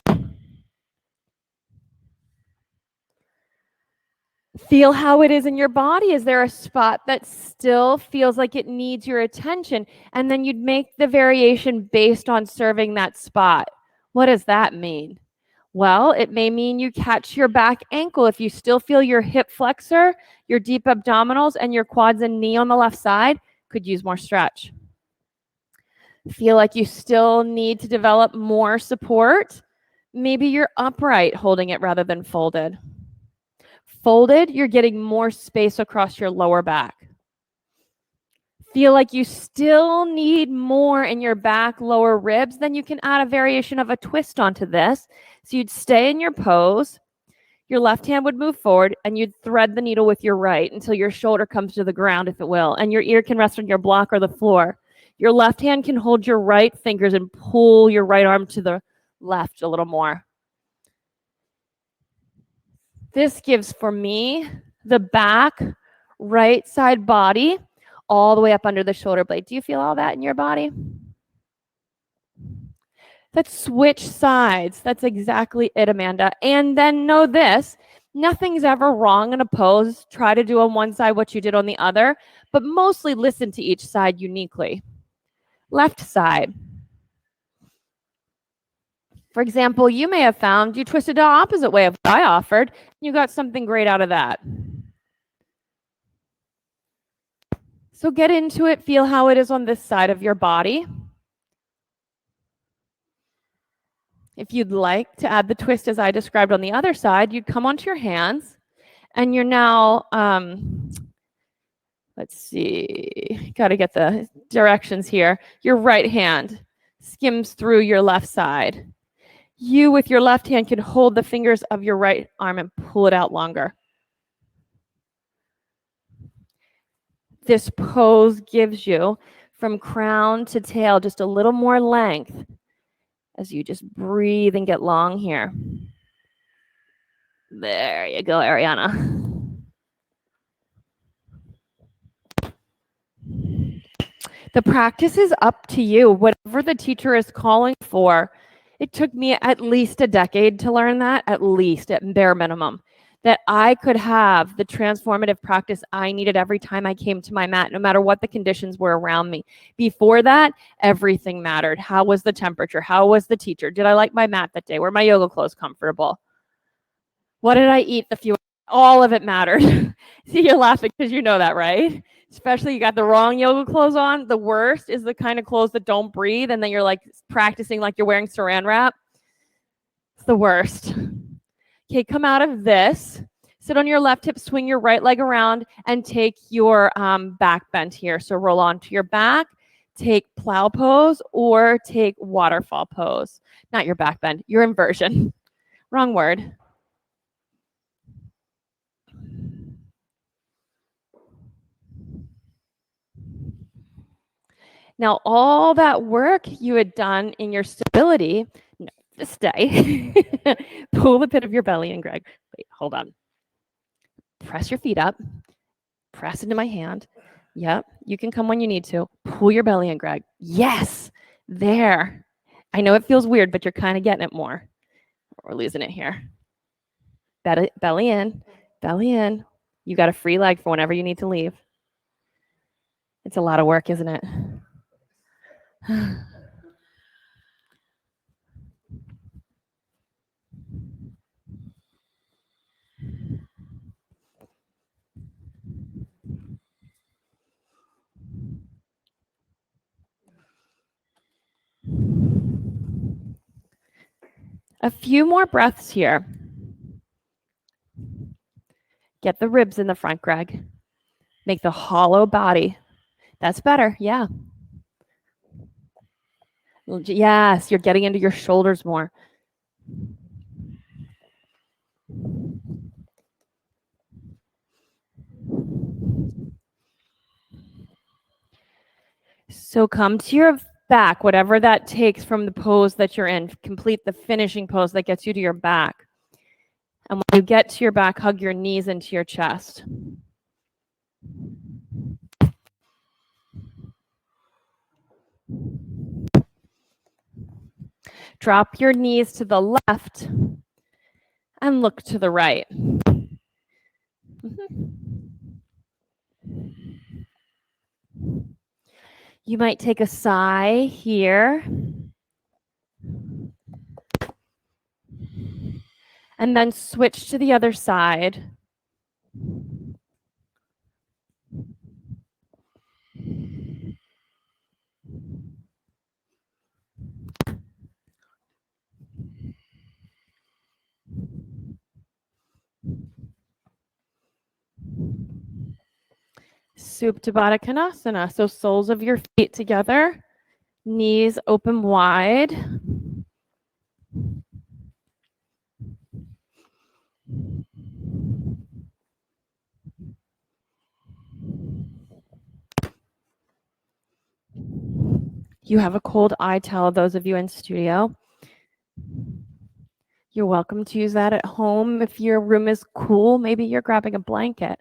Feel how it is in your body. Is there a spot that still feels like it needs your attention? And then you'd make the variation based on serving that spot. What does that mean? Well, it may mean you catch your back ankle. If you still feel your hip flexor, your deep abdominals, and your quads and knee on the left side, could use more stretch. Feel like you still need to develop more support? Maybe you're upright holding it rather than folded. Folded, you're getting more space across your lower back. Feel like you still need more in your back lower ribs, then you can add a variation of a twist onto this. So you'd stay in your pose, your left hand would move forward, and you'd thread the needle with your right until your shoulder comes to the ground, if it will, and your ear can rest on your block or the floor. Your left hand can hold your right fingers and pull your right arm to the left a little more. This gives, for me, the back, right side body, all the way up under the shoulder blade. Do you feel all that in your body? Let's switch sides. That's exactly it, Amanda. And then know this, nothing's ever wrong in a pose. Try to do on one side what you did on the other, but mostly listen to each side uniquely. Left side. For example, you may have found you twisted the opposite way of what I offered. You got something great out of that. So get into it. Feel how it is on this side of your body. If you'd like to add the twist as I described on the other side, you'd come onto your hands and you're now, let's see, got to get the directions here. Your right hand skims through your left side. You, with your left hand, can hold the fingers of your right arm and pull it out longer. This pose gives you, from crown to tail, just a little more length as you just breathe and get long here. There you go, Ariana. The practice is up to you, whatever the teacher is calling for. It took me at least a decade to learn that, at least at bare minimum, that I could have the transformative practice I needed every time I came to my mat, no matter what the conditions were around me. Before that, everything mattered. How was the temperature? How was the teacher? Did I like my mat that day? Were my yoga clothes comfortable? What did I eat the few? All of it mattered. See, you're laughing because you know that, right? Especially you got the wrong yoga clothes on. The worst is the kind of clothes that don't breathe, and then you're like practicing like you're wearing saran wrap. It's the worst. Okay, come out of this. Sit on your left hip, swing your right leg around, and take your back bend here. So roll onto your back, take plow pose, or take waterfall pose. Not your back bend, your inversion. Wrong word. Now, all that work you had done in your stability, no, stay. Pull the pit of your belly in, Greg. Wait, hold on. Press your feet up. Press into my hand. Yep, you can come when you need to. Pull your belly in, Greg. Yes, there. I know it feels weird, but you're kind of getting it more. We're losing it here. Belly in, belly in. You got a free leg for whenever you need to leave. It's a lot of work, isn't it? A few more breaths here. Get the ribs in the front, Greg. Make the hollow body. That's better. Yeah. Yes, you're getting into your shoulders more. So come to your back, whatever that takes from the pose that you're in. Complete the finishing pose that gets you to your back. And when you get to your back, hug your knees into your chest. Drop your knees to the left and look to the right. You might take a sigh here. And then switch to the other side. Supta Baddha Konasana. So soles of your feet together, knees open wide. You have a cold eye towel, those of you in studio. You're welcome to use that at home. If your room is cool, maybe you're grabbing a blanket.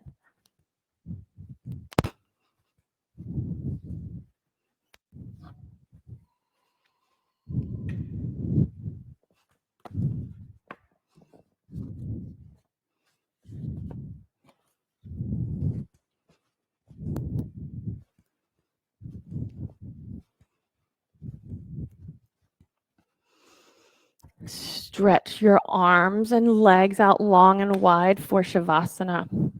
Stretch your arms and legs out long and wide for Shavasana.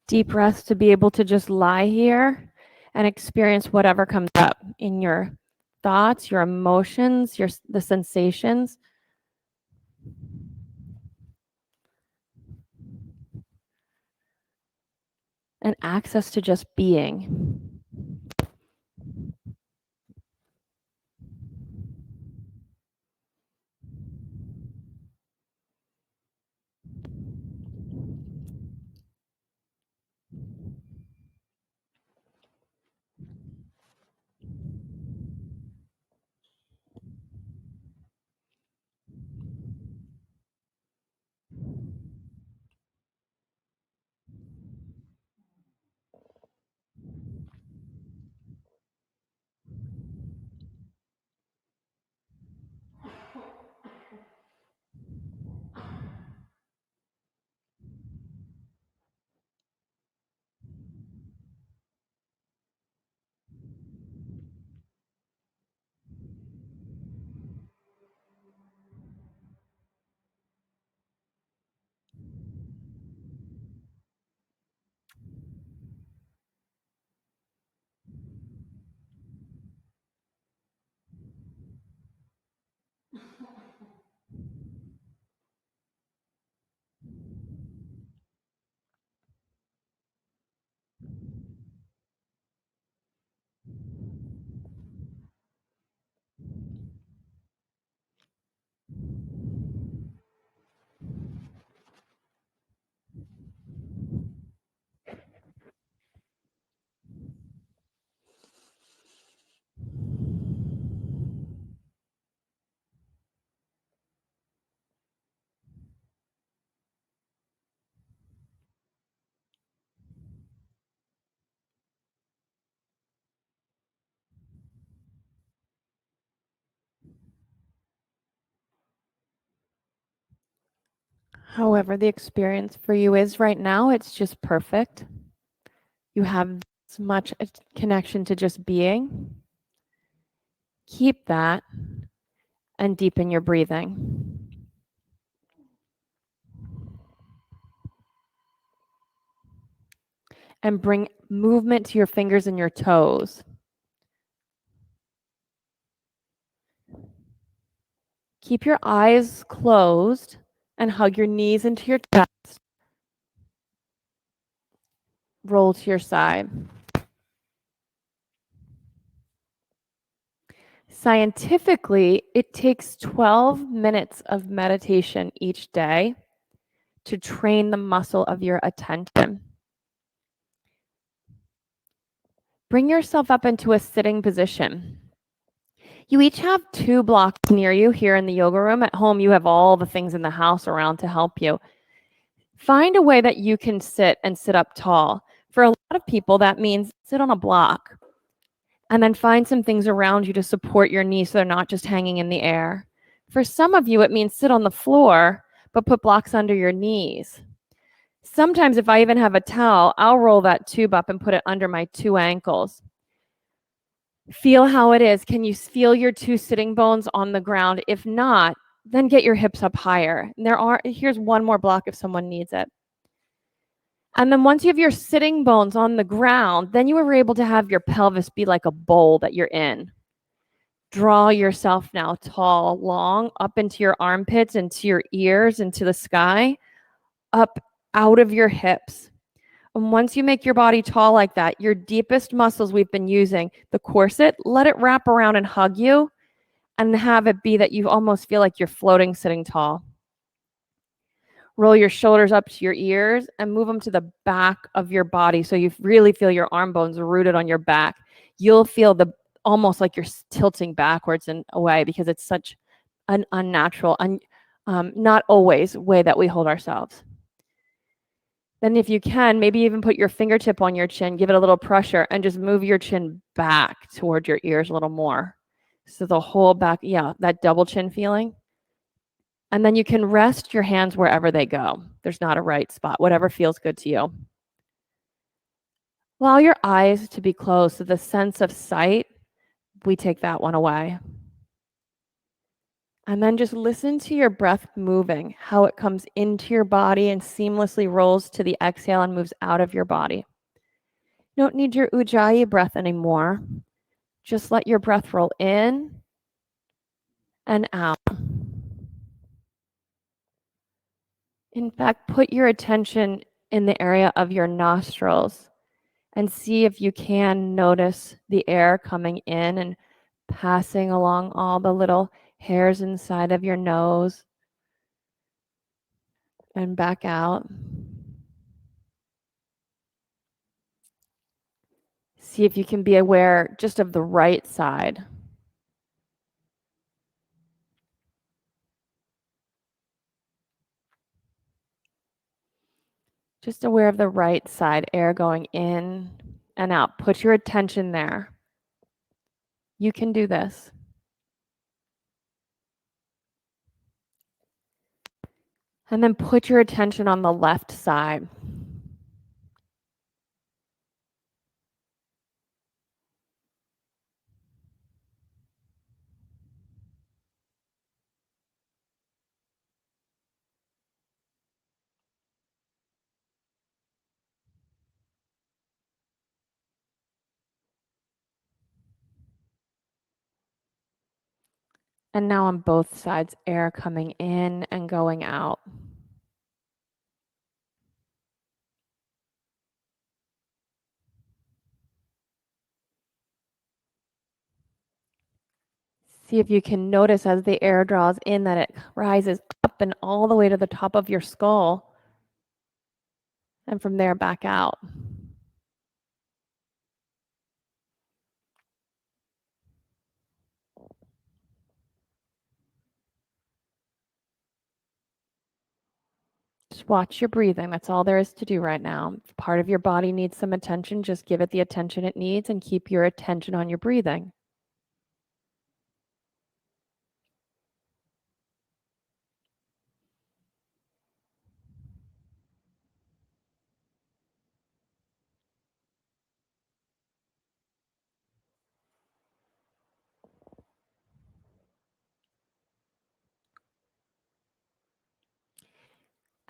Deep breaths to be able to just lie here and experience whatever comes up in your thoughts, your emotions, the sensations. And access to just being. However the experience for you is right now, it's just perfect. You have as much a connection to just being. Keep that and deepen your breathing. And bring movement to your fingers and your toes. Keep your eyes closed and hug your knees into your chest. Roll to your side. Scientifically, it takes 12 minutes of meditation each day to train the muscle of your attention. Bring yourself up into a sitting position. You each have 2 blocks near you here in the yoga room. At home, you have all the things in the house around to help you. Find a way that you can sit and sit up tall. For a lot of people, that means sit on a block and then find some things around you to support your knees so they're not just hanging in the air. For some of you, it means sit on the floor, but put blocks under your knees. Sometimes if I even have a towel, I'll roll that tube up and put it under my 2 ankles. Feel how it is. Can you feel your 2 sitting bones on the ground? If not, then get your hips up higher. And here's one more block if someone needs it. And then once you have your sitting bones on the ground, then you are able to have your pelvis be like a bowl that you're in. Draw yourself now tall, long, up into your armpits, into your ears, into the sky, up out of your hips. And once you make your body tall like that, your deepest muscles we've been using, the corset, let it wrap around and hug you and have it be that you almost feel like you're floating sitting tall. Roll your shoulders up to your ears and move them to the back of your body so you really feel your arm bones rooted on your back. You'll feel almost like you're tilting backwards in a way because it's such an unnatural, not always way that we hold ourselves. Then if you can, maybe even put your fingertip on your chin, give it a little pressure, and just move your chin back toward your ears a little more. So the whole back, yeah, that double chin feeling. And then you can rest your hands wherever they go. There's not a right spot, whatever feels good to you. Allow your eyes to be closed. So the sense of sight, we take that one away. And then just listen to your breath moving, how it comes into your body and seamlessly rolls to the exhale and moves out of your body. You don't need your ujjayi breath anymore. Just let your breath roll in and out. In fact, put your attention in the area of your nostrils and see if you can notice the air coming in and passing along all the little hairs inside of your nose and back out. See if you can be aware just of the right side. Just aware of the right side, air going in and out. Put your attention there. You can do this. And then put your attention on the left side. And now on both sides, air coming in and going out. See if you can notice as the air draws in that it rises up and all the way to the top of your skull. And from there back out. Just watch your breathing. That's all there is to do right now. If part of your body needs some attention, just give it the attention it needs and keep your attention on your breathing.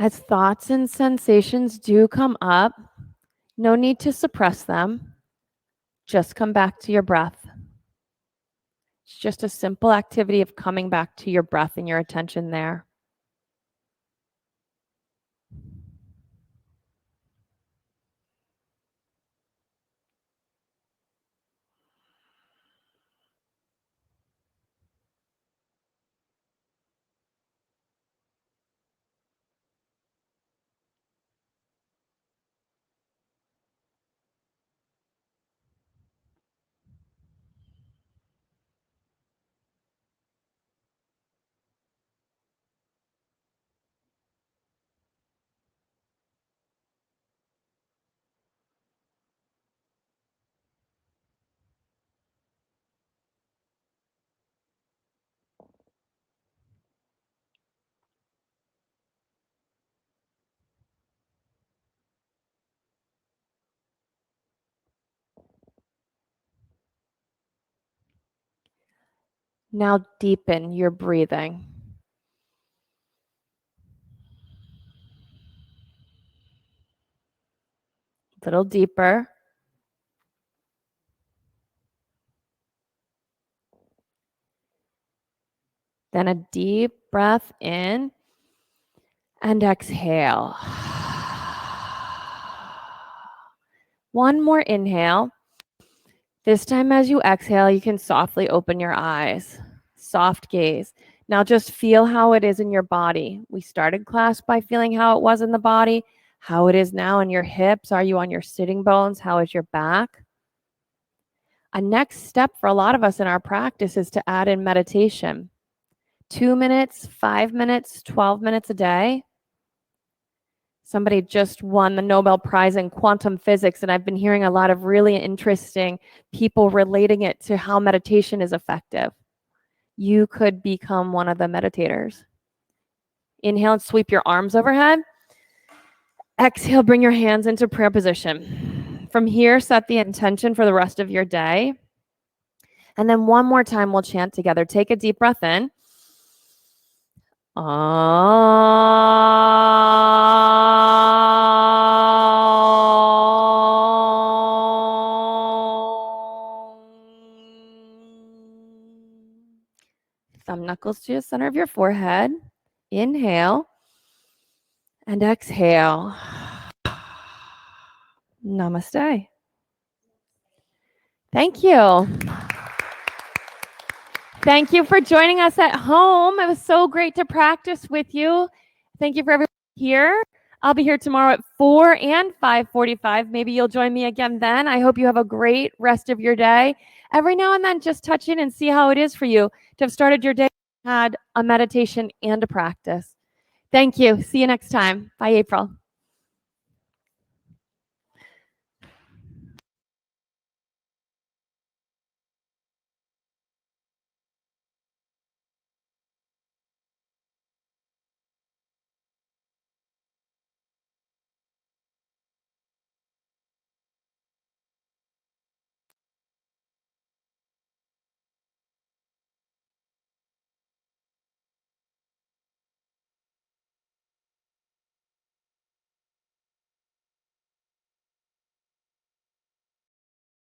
As thoughts and sensations do come up, no need to suppress them. Just come back to your breath. It's just a simple activity of coming back to your breath and your attention there. Now deepen your breathing. A little deeper. Then a deep breath in and exhale. One more inhale. This time as you exhale, you can softly open your eyes. Soft gaze. Now just feel how it is in your body. We started class by feeling how it was in the body, how it is now in your hips. Are you on your sitting bones? How is your back? A next step for a lot of us in our practice is to add in meditation. 2 minutes, 5 minutes, 12 minutes a day. Somebody just won the Nobel Prize in quantum physics, and I've been hearing a lot of really interesting people relating it to how meditation is effective. You could become one of the meditators. Inhale and sweep your arms overhead. Exhale, bring your hands into prayer position. From here, set the intention for the rest of your day. And then one more time, we'll chant together. Take a deep breath in. Thumb knuckles to the center of your forehead. Inhale and exhale. Namaste. Thank you. Thank you for joining us at home. It was so great to practice with you. Thank you for everyone here. I'll be here tomorrow at 4 and 5:45. Maybe you'll join me again then. I hope you have a great rest of your day. Every now and then, just touch in and see how it is for you to have started your day, had a meditation and a practice. Thank you. See you next time. Bye, April.